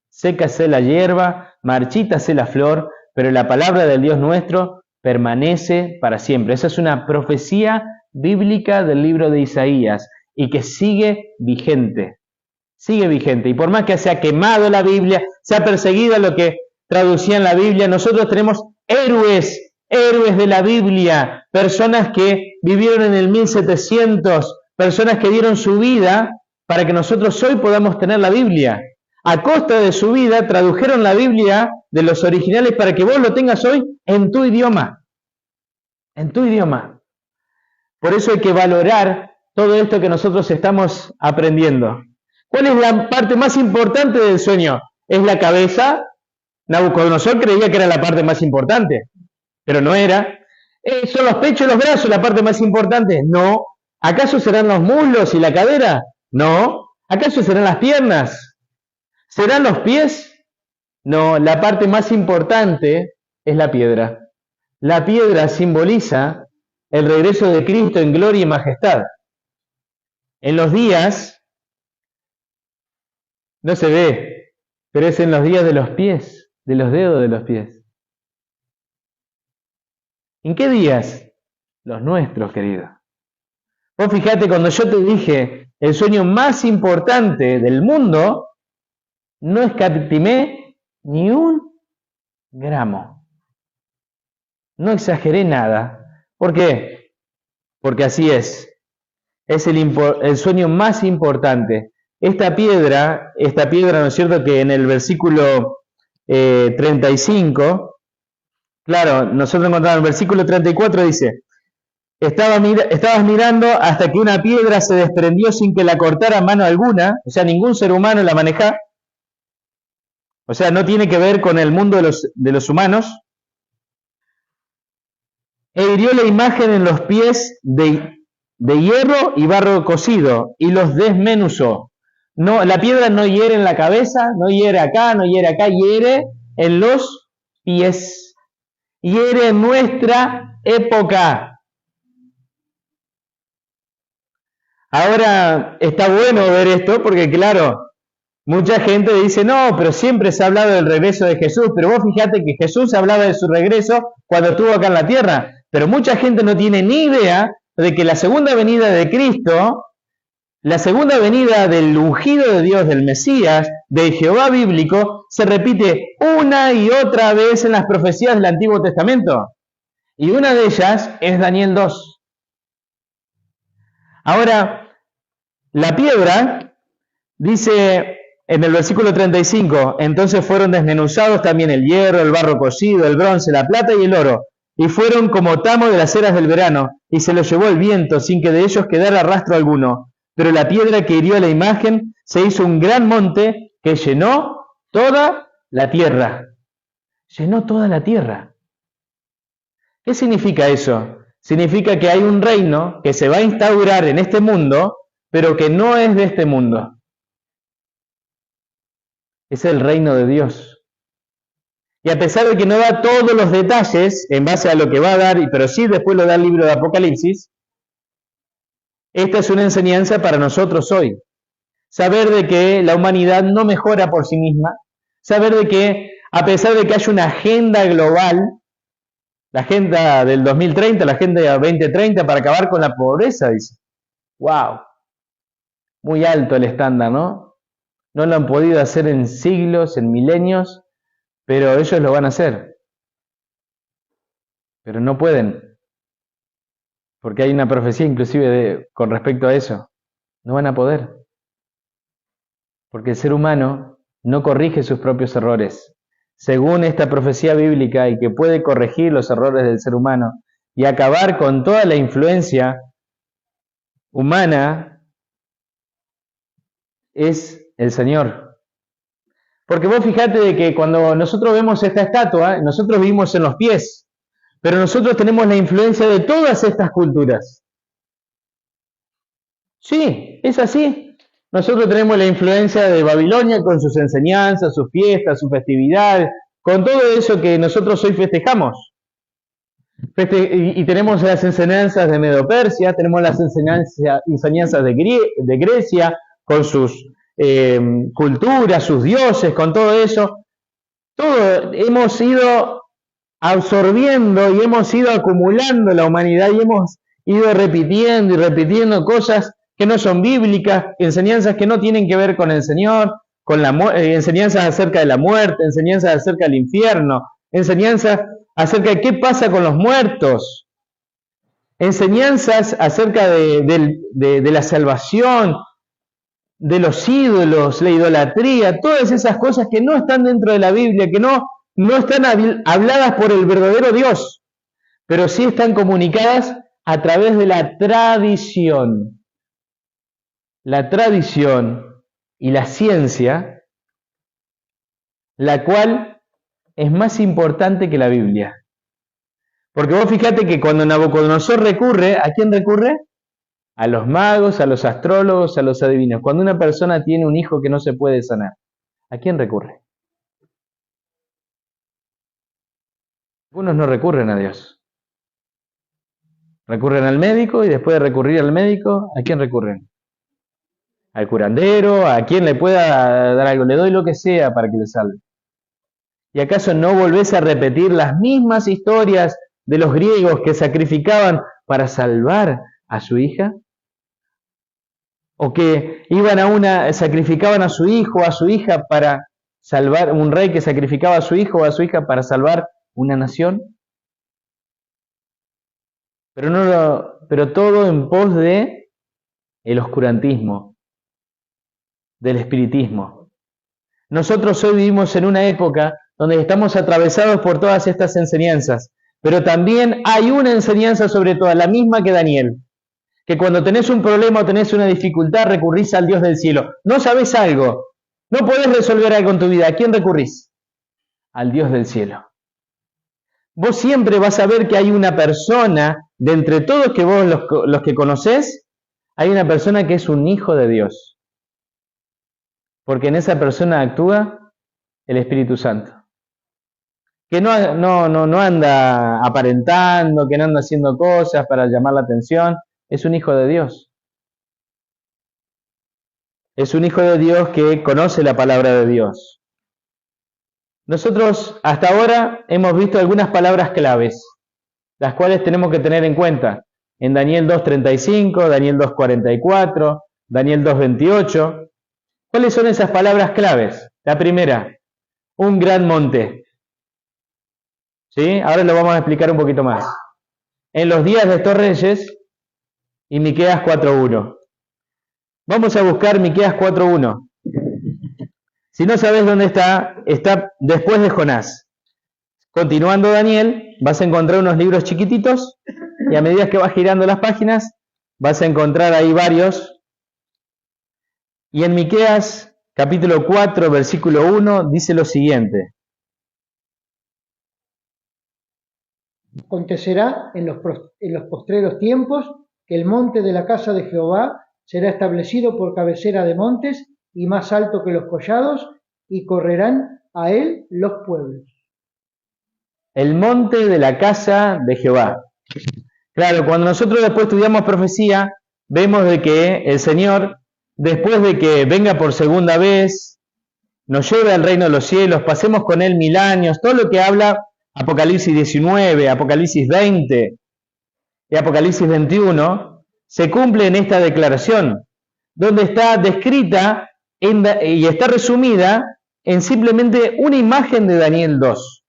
Sécase la hierba, marchítase la flor, pero la palabra del Dios nuestro permanece para siempre. Esa es una profecía bíblica del libro de Isaías y que sigue vigente. Sigue vigente. Y por más que se ha quemado la Biblia, se ha perseguido lo que traducían la Biblia, nosotros tenemos héroes de la Biblia, personas que vivieron en el 1700, personas que dieron su vida para que nosotros hoy podamos tener la Biblia. A costa de su vida tradujeron la Biblia de los originales para que vos lo tengas hoy en tu idioma. En tu idioma. Por eso hay que valorar todo esto que nosotros estamos aprendiendo. ¿Cuál es la parte más importante del sueño? ¿Es la cabeza? Nabucodonosor creía que era la parte más importante, pero no era. ¿Son los pechos y los brazos la parte más importante? No. ¿Acaso serán los muslos y la cadera? No. ¿Acaso serán las piernas? ¿Serán los pies? No, la parte más importante es la piedra. La piedra simboliza el regreso de Cristo en gloria y majestad. En los días, no se ve, pero es en los días de los pies, de los dedos de los pies. ¿En qué días? Los nuestros, querido. Vos fíjate, cuando yo te dije el sueño más importante del mundo, no escatimé ni un gramo. No exageré nada. ¿Por qué? Porque así es. Es el sueño más importante. Esta piedra, ¿no es cierto? Que en el versículo 35, claro, nosotros encontramos en el versículo 34, dice: estabas mirando hasta que una piedra se desprendió sin que la cortara mano alguna, o sea, ningún ser humano la maneja, o sea, no tiene que ver con el mundo de los humanos, e hirió la imagen en los pies de hierro y barro cocido, y los desmenuzó. No, la piedra no hiere en la cabeza, no hiere acá, hiere en los pies. Hiere en nuestra época. Ahora está bueno ver esto porque, claro, mucha gente dice, no, pero siempre se ha hablado del regreso de Jesús, pero vos fíjate que Jesús hablaba de su regreso cuando estuvo acá en la tierra, pero mucha gente no tiene ni idea de que la segunda venida de Cristo, la segunda venida del ungido de Dios, del Mesías, del Jehová bíblico, se repite una y otra vez en las profecías del Antiguo Testamento. Y una de ellas es Daniel 2. Ahora, la piedra, dice en el versículo 35, entonces fueron desmenuzados también el hierro, el barro cocido, el bronce, la plata y el oro, y fueron como tamo de las eras del verano, y se los llevó el viento sin que de ellos quedara rastro alguno. Pero la piedra que hirió la imagen se hizo un gran monte que llenó toda la tierra. Llenó toda la tierra. ¿Qué significa eso? Significa que hay un reino que se va a instaurar en este mundo, pero que no es de este mundo. Es el reino de Dios. Y a pesar de que no da todos los detalles en base a lo que va a dar, pero sí después lo da el libro de Apocalipsis, esta es una enseñanza para nosotros hoy. Saber de que la humanidad no mejora por sí misma, saber de que a pesar de que haya una agenda global, la agenda del 2030, la agenda 2030 para acabar con la pobreza, dice, wow, muy alto el estándar, ¿no? No lo han podido hacer en siglos, en milenios, pero ellos lo van a hacer. Pero no pueden, porque hay una profecía inclusive con respecto a eso. No van a poder, porque el ser humano no corrige sus propios errores. Según esta profecía bíblica, y que puede corregir los errores del ser humano y acabar con toda la influencia humana, es el Señor. Porque vos fijate de que cuando nosotros vemos esta estatua, nosotros vivimos en los pies, pero nosotros tenemos la influencia de todas estas culturas. Sí, es así. Nosotros tenemos la influencia de Babilonia con sus enseñanzas, sus fiestas, sus festividades, con todo eso que nosotros hoy festejamos. Y tenemos las enseñanzas de Medo-Persia, tenemos las enseñanzas de Grecia, con sus culturas, sus dioses, con todo eso. Todo hemos ido absorbiendo y hemos ido acumulando la humanidad y hemos ido repitiendo y repitiendo cosas que no son bíblicas, enseñanzas que no tienen que ver con el Señor, con enseñanzas acerca de la muerte, enseñanzas acerca del infierno, enseñanzas acerca de qué pasa con los muertos, enseñanzas acerca de la salvación, de los ídolos, la idolatría, todas esas cosas que no están dentro de la Biblia, que no están habladas por el verdadero Dios, pero sí están comunicadas a través de la tradición. La tradición y la ciencia, la cual es más importante que la Biblia. Porque vos fíjate que cuando Nabucodonosor recurre, ¿a quién recurre? A los magos, a los astrólogos, a los adivinos. Cuando una persona tiene un hijo que no se puede sanar, ¿a quién recurre? Algunos no recurren a Dios. Recurren al médico y después de recurrir al médico, ¿a quién recurren? Al curandero, a quien le pueda dar algo, le doy lo que sea para que le salve. ¿Y acaso no volvés a repetir las mismas historias de los griegos que sacrificaban para salvar a su hija? ¿O que sacrificaban a su hijo o a su hija para salvar, un rey que sacrificaba a su hijo o a su hija para salvar una nación? Pero todo en pos de el oscurantismo, del espiritismo. Nosotros hoy vivimos en una época donde estamos atravesados por todas estas enseñanzas, pero también hay una enseñanza sobre todas, la misma que Daniel, que cuando tenés un problema o tenés una dificultad recurrís al Dios del cielo. No sabés algo, no podés resolver algo en tu vida, ¿a quién recurrís? Al Dios del cielo. Vos siempre vas a ver que hay una persona, de entre todos que vos los que conocés, hay una persona que es un hijo de Dios. porque en esa persona actúa el Espíritu Santo. Que no anda aparentando, que no anda haciendo cosas para llamar la atención, es un hijo de Dios. Es un hijo de Dios que conoce la palabra de Dios. Nosotros hasta ahora hemos visto algunas palabras claves, las cuales tenemos que tener en cuenta. En Daniel 2.35, Daniel 2.44, Daniel 2.28. ¿Cuáles son esas palabras claves? La primera, un gran monte. ¿Sí? Ahora lo vamos a explicar un poquito más. En los días de estos reyes y Miqueas 4.1. Vamos a buscar Miqueas 4.1. Si no sabes dónde está después de Jonás. Continuando Daniel, vas a encontrar unos libros chiquititos y a medida que vas girando las páginas, vas a encontrar ahí varios. Y en Miqueas capítulo 4, versículo 1, dice lo siguiente. Acontecerá en los postreros tiempos que el monte de la casa de Jehová será establecido por cabecera de montes y más alto que los collados, y correrán a él los pueblos. El monte de la casa de Jehová. Claro, cuando nosotros después estudiamos profecía, vemos de que el Señor, después de que venga por segunda vez, nos lleve al reino de los cielos, pasemos con Él 1000 años, todo lo que habla Apocalipsis 19, Apocalipsis 20 y Apocalipsis 21, se cumple en esta declaración, donde está descrita y está resumida en simplemente una imagen de Daniel 2.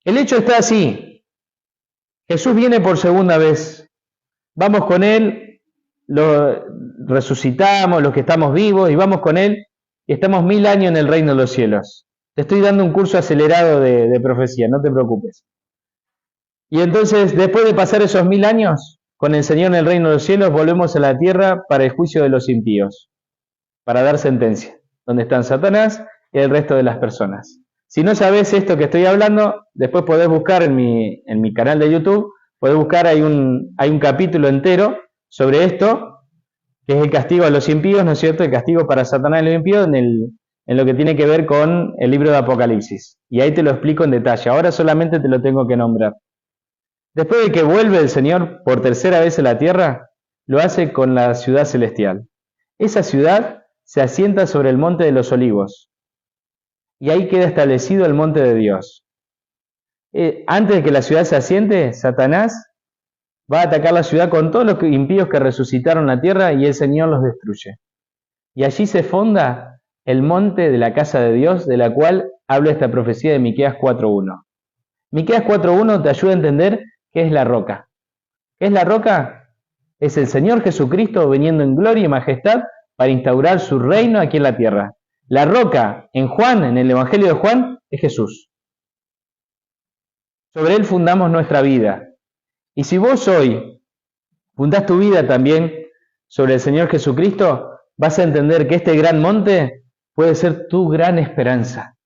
El hecho está así. Jesús viene por segunda vez. Vamos con Él, lo resucitamos, los que estamos vivos, y vamos con Él, y estamos 1000 años en el reino de los cielos. Te estoy dando un curso acelerado de profecía, no te preocupes. Y entonces, después de pasar esos 1000 años, con el Señor en el reino de los cielos, volvemos a la tierra para el juicio de los impíos, para dar sentencia, donde están Satanás y el resto de las personas. Si no sabes esto que estoy hablando, después podés buscar en mi canal de YouTube, podés buscar, hay un capítulo entero sobre esto, que es el castigo a los impíos, ¿no es cierto? El castigo para Satanás y los impíos en lo que tiene que ver con el libro de Apocalipsis. Y ahí te lo explico en detalle. Ahora solamente te lo tengo que nombrar. Después de que vuelve el Señor por tercera vez a la tierra, lo hace con la ciudad celestial. Esa ciudad se asienta sobre el monte de los olivos. Y ahí queda establecido el monte de Dios. Antes de que la ciudad se asiente, Satanás va a atacar la ciudad con todos los impíos que resucitaron la tierra y el Señor los destruye. Y allí se fonda el monte de la casa de Dios, de la cual habla esta profecía de Miqueas 4.1. Miqueas 4.1 te ayuda a entender qué es la roca. ¿Qué es la roca? Es el Señor Jesucristo viniendo en gloria y majestad para instaurar su reino aquí en la tierra. La roca en Juan, en el Evangelio de Juan, es Jesús. Sobre Él fundamos nuestra vida. Y si vos hoy fundás tu vida también sobre el Señor Jesucristo, vas a entender que este gran monte puede ser tu gran esperanza.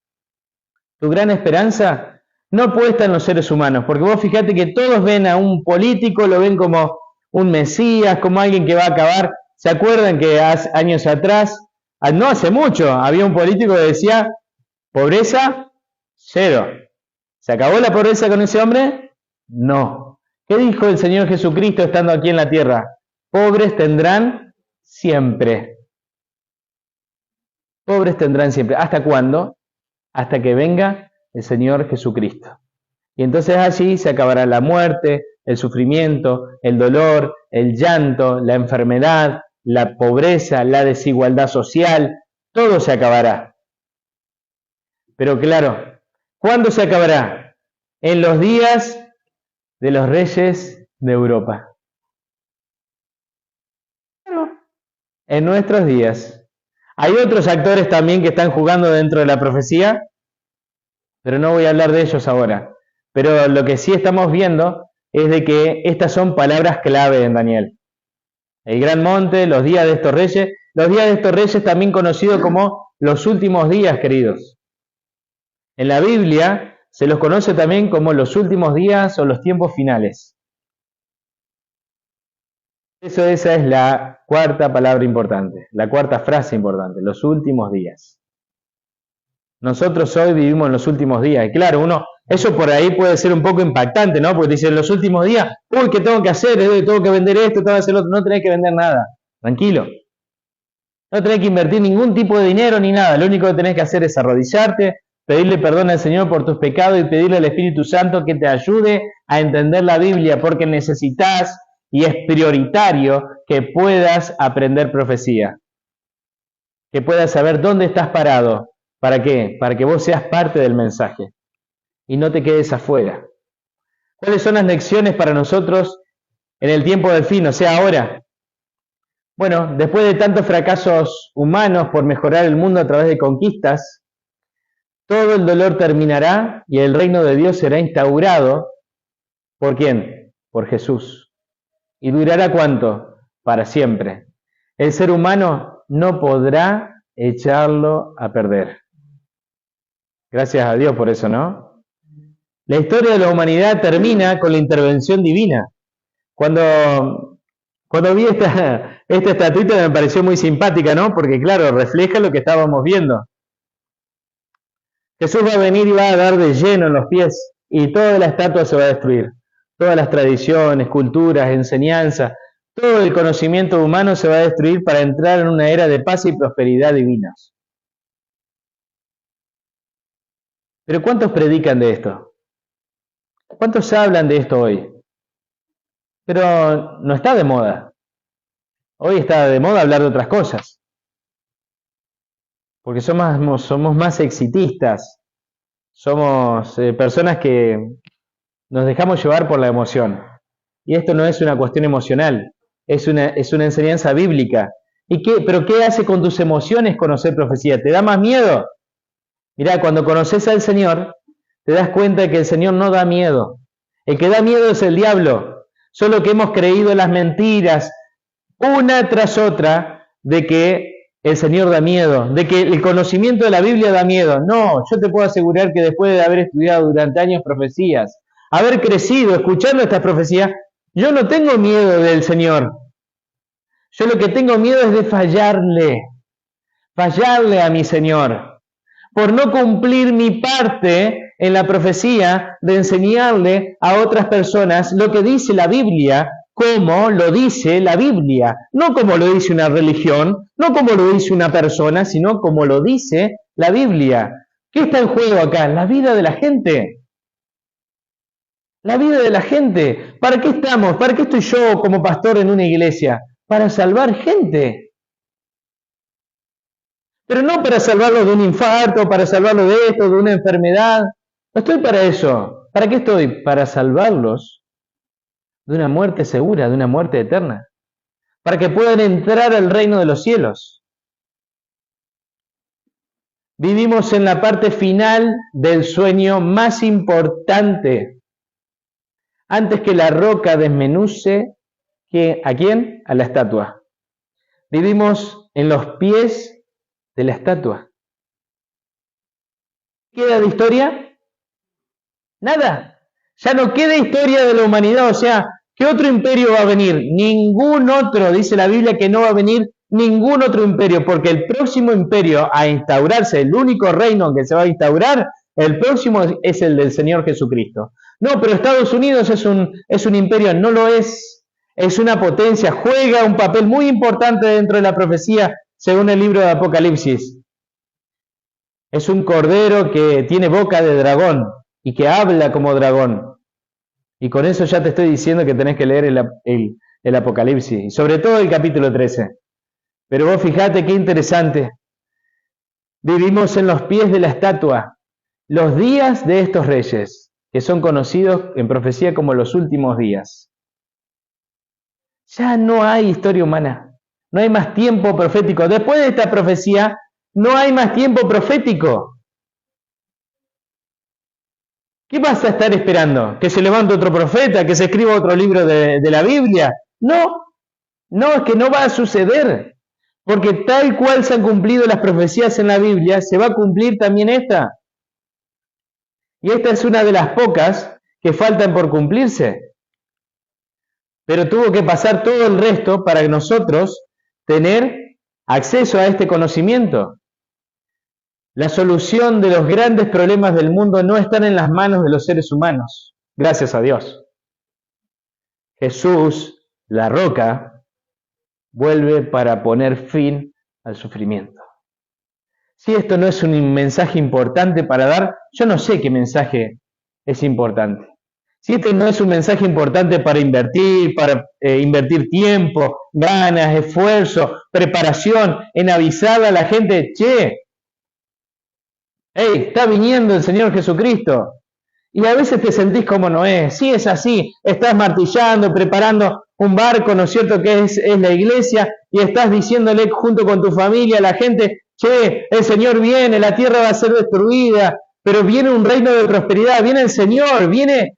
Tu gran esperanza no puesta en los seres humanos, porque vos fíjate que todos ven a un político, lo ven como un mesías, como alguien que va a acabar. ¿Se acuerdan que hace años atrás, no hace mucho, había un político que decía, pobreza, cero? ¿Se acabó la pobreza con ese hombre? No. ¿Qué dijo el Señor Jesucristo estando aquí en la tierra? Pobres tendrán siempre. Pobres tendrán siempre. ¿Hasta cuándo? Hasta que venga el Señor Jesucristo. Y entonces allí se acabará la muerte, el sufrimiento, el dolor, el llanto, la enfermedad, la pobreza, la desigualdad social, todo se acabará. Pero claro, ¿cuándo se acabará? En los días de los reyes de Europa. En nuestros días. Hay otros actores también que están jugando dentro de la profecía, pero no voy a hablar de ellos ahora. Pero lo que sí estamos viendo es de que estas son palabras clave en Daniel. El gran monte, los días de estos reyes también conocidos como los últimos días, queridos. En la Biblia se los conoce también como los últimos días o los tiempos finales. Esa es la cuarta palabra importante, la cuarta frase importante, los últimos días. Nosotros hoy vivimos en los últimos días. Y claro, eso por ahí puede ser un poco impactante, ¿no? Porque te dicen, los últimos días, uy, ¿qué tengo que hacer? Tengo que vender esto, tengo que hacer lo otro. No tenés que vender nada. Tranquilo. No tenés que invertir ningún tipo de dinero ni nada. Lo único que tenés que hacer es arrodillarte, pedirle perdón al Señor por tus pecados y pedirle al Espíritu Santo que te ayude a entender la Biblia, porque necesitas y es prioritario que puedas aprender profecía. Que puedas saber dónde estás parado. ¿Para qué? Para que vos seas parte del mensaje y no te quedes afuera. ¿Cuáles son las lecciones para nosotros en el tiempo del fin, o sea, ahora? Bueno, después de tantos fracasos humanos por mejorar el mundo a través de conquistas, todo el dolor terminará y el reino de Dios será instaurado. ¿Por quién? Por Jesús. ¿Y durará cuánto? Para siempre. El ser humano no podrá echarlo a perder. Gracias a Dios por eso, ¿no? La historia de la humanidad termina con la intervención divina. Cuando vi esta estatuita me pareció muy simpática, ¿no? Porque claro, refleja lo que estábamos viendo. Jesús va a venir y va a dar de lleno en los pies y toda la estatua se va a destruir. Todas las tradiciones, culturas, enseñanzas, todo el conocimiento humano se va a destruir para entrar en una era de paz y prosperidad divinas. Pero ¿cuántos predican de esto? ¿Cuántos hablan de esto hoy? Pero no está de moda. Hoy está de moda hablar de otras cosas. Porque somos más exitistas. Somos personas que nos dejamos llevar por la emoción. Y esto no es una cuestión emocional. Es una enseñanza bíblica. ¿Pero qué hace con tus emociones conocer profecía? ¿Te da más miedo? Mirá, cuando conoces al Señor, te das cuenta que el Señor no da miedo. El que da miedo es el diablo. Solo que hemos creído las mentiras, una tras otra, de que el Señor da miedo, de que el conocimiento de la Biblia da miedo. No, yo te puedo asegurar que después de haber estudiado durante años profecías, haber crecido escuchando estas profecías, yo no tengo miedo del Señor. Yo lo que tengo miedo es de fallarle a mi Señor, por no cumplir mi parte en la profecía de enseñarle a otras personas lo que dice la Biblia, como lo dice la Biblia, no como lo dice una religión, no como lo dice una persona, sino como lo dice la Biblia. ¿Qué está en juego acá? La vida de la gente. La vida de la gente. ¿Para qué estamos? ¿Para qué estoy yo como pastor en una iglesia? Para salvar gente. Pero no para salvarlo de un infarto, para salvarlo de esto, de una enfermedad. No estoy para eso. ¿Para qué estoy? Para salvarlos de una muerte segura, de una muerte eterna. Para que puedan entrar al reino de los cielos. Vivimos en la parte final del sueño más importante. Antes que la roca desmenuce, ¿a quién? A la estatua. Vivimos en los pies de la estatua. ¿Qué queda de historia? Nada. Ya no queda historia de la humanidad. O sea, ¿qué otro imperio va a venir? Ningún otro. Dice la Biblia que no va a venir ningún otro imperio, porque el próximo imperio a instaurarse, el único reino que se va a instaurar, el próximo es el del Señor Jesucristo. No, pero Estados Unidos es un imperio. No lo es. Es una potencia. Juega un papel muy importante dentro de la profecía, según el libro de Apocalipsis. Es un cordero que tiene boca de dragón y que habla como dragón. Y con eso ya te estoy diciendo que tenés que leer el Apocalipsis, y sobre todo el capítulo 13. Pero vos fijate qué interesante. Vivimos en los pies de la estatua, los días de estos reyes, que son conocidos en profecía como los últimos días. Ya no hay historia humana. No hay más tiempo profético. Después de esta profecía, no hay más tiempo profético. ¿Qué vas a estar esperando? ¿Que se levante otro profeta? ¿Que se escriba otro libro de la Biblia? No, es que no va a suceder. Porque tal cual se han cumplido las profecías en la Biblia, se va a cumplir también esta. Y esta es una de las pocas que faltan por cumplirse. pero tuvo que pasar todo el resto para nosotros tener acceso a este conocimiento. La solución de los grandes problemas del mundo no están en las manos de los seres humanos, gracias a Dios. Jesús, la roca, vuelve para poner fin al sufrimiento. Si esto no es un mensaje importante para dar, yo no sé qué mensaje es importante. Si este no es un mensaje importante para invertir tiempo, ganas, esfuerzo, preparación, en avisar a la gente, che, hey, está viniendo el Señor Jesucristo. Y a veces te sentís como Noé. Sí, es así. Estás martillando, preparando un barco, ¿no es cierto?, que es la iglesia, y estás diciéndole junto con tu familia a la gente, che, el Señor viene, la tierra va a ser destruida, pero viene un reino de prosperidad, viene el Señor, viene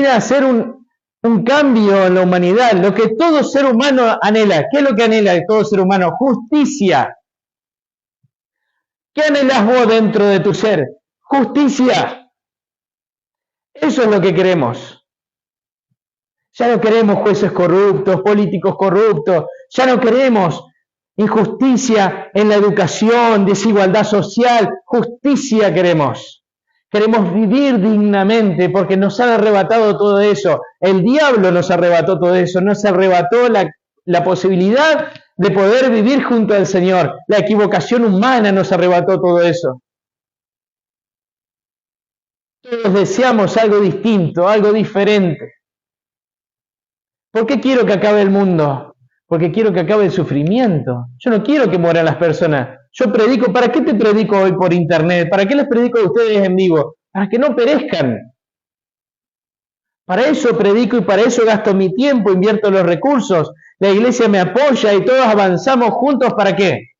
a hacer un cambio en la humanidad, lo que todo ser humano anhela. ¿Qué es lo que anhela todo ser humano? Justicia. ¿Qué anhelas vos dentro de tu ser? Justicia. Eso es lo que queremos. Ya no queremos jueces corruptos, políticos corruptos, ya no queremos injusticia en la educación, desigualdad social, justicia queremos. Queremos vivir dignamente porque nos han arrebatado todo eso. El diablo nos arrebató todo eso, nos arrebató la posibilidad de poder vivir junto al Señor. La equivocación humana nos arrebató todo eso. Todos deseamos algo distinto, algo diferente. ¿Por qué quiero que acabe el mundo? Porque quiero que acabe el sufrimiento. Yo no quiero que mueran las personas. Yo predico. ¿Para qué te predico hoy por internet? ¿Para qué les predico a ustedes en vivo? Para que no perezcan. Para eso predico y para eso gasto mi tiempo, invierto los recursos. La iglesia me apoya y todos avanzamos juntos. ¿Para qué?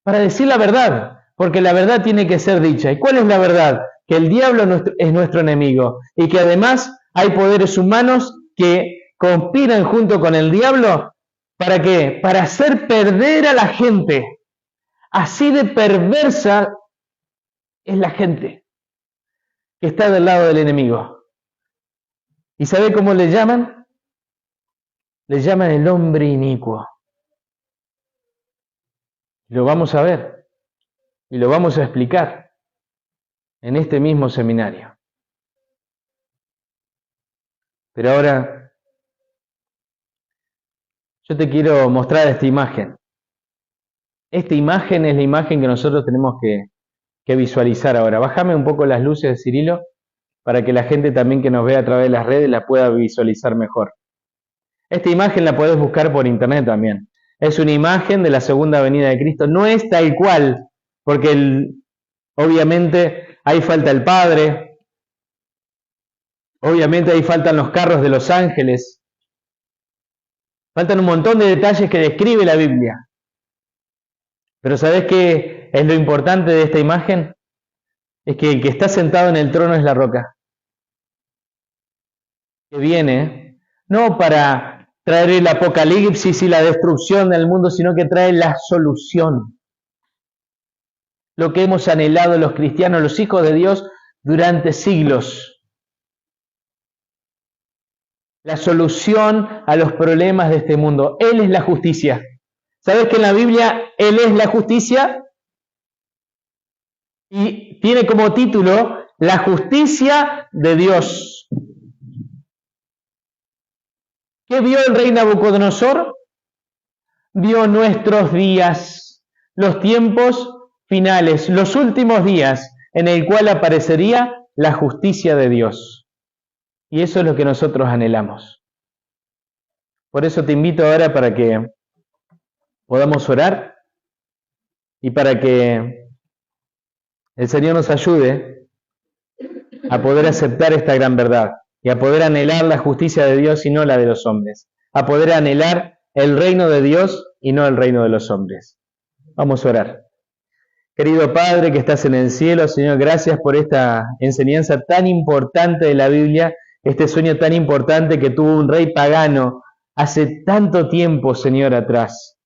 Para decir la verdad. Porque la verdad tiene que ser dicha. ¿Y cuál es la verdad? Que el diablo es nuestro enemigo. Y que además hay poderes humanos que conspiran junto con el diablo. ¿Para qué? Para hacer perder a la gente. Así de perversa es la gente que está del lado del enemigo. ¿Y sabe cómo le llaman? Le llaman el hombre inicuo. Lo vamos a ver y lo vamos a explicar en este mismo seminario. Pero ahora yo te quiero mostrar esta imagen. Esta imagen es la imagen que nosotros tenemos que visualizar ahora. Bájame un poco las luces de Cirilo para que la gente también que nos vea a través de las redes la pueda visualizar mejor. Esta imagen la podés buscar por internet también. Es una imagen de la segunda venida de Cristo. No es tal cual, porque obviamente ahí falta el Padre, obviamente ahí faltan los carros de los ángeles, faltan un montón de detalles que describe la Biblia. Pero ¿sabés qué es lo importante de esta imagen? Es que el que está sentado en el trono es la roca. Que viene no para traer el apocalipsis y la destrucción del mundo, sino que trae la solución. Lo que hemos anhelado los cristianos, los hijos de Dios, durante siglos. La solución a los problemas de este mundo. Él es la justicia. ¿Sabes que en la Biblia Él es la justicia? Y tiene como título la justicia de Dios. ¿Qué vio el rey Nabucodonosor? Vio nuestros días, los tiempos finales, los últimos días en el cual aparecería la justicia de Dios. Y eso es lo que nosotros anhelamos. Por eso te invito ahora para que podamos orar y para que el Señor nos ayude a poder aceptar esta gran verdad y a poder anhelar la justicia de Dios y no la de los hombres, a poder anhelar el reino de Dios y no el reino de los hombres. Vamos a orar. Querido Padre que estás en el cielo, Señor, gracias por esta enseñanza tan importante de la Biblia, este sueño tan importante que tuvo un rey pagano hace tanto tiempo, Señor, atrás.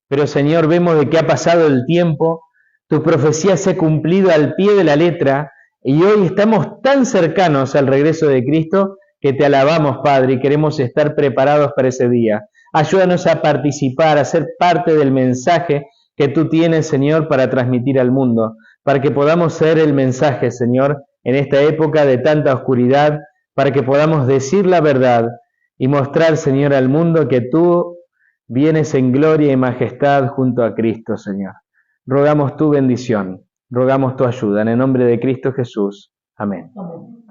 Pero, Señor, vemos de que ha pasado el tiempo, tu profecía se ha cumplido al pie de la letra y hoy estamos tan cercanos al regreso de Cristo que te alabamos, Padre, y queremos estar preparados para ese día. Ayúdanos a participar, a ser parte del mensaje que tú tienes, Señor, para transmitir al mundo, para que podamos ser el mensaje, Señor, en esta época de tanta oscuridad, para que podamos decir la verdad y mostrar, Señor, al mundo que tú vienes en gloria y majestad junto a Cristo, Señor. Rogamos tu bendición, rogamos tu ayuda, en el nombre de Cristo Jesús. Amén. Amén.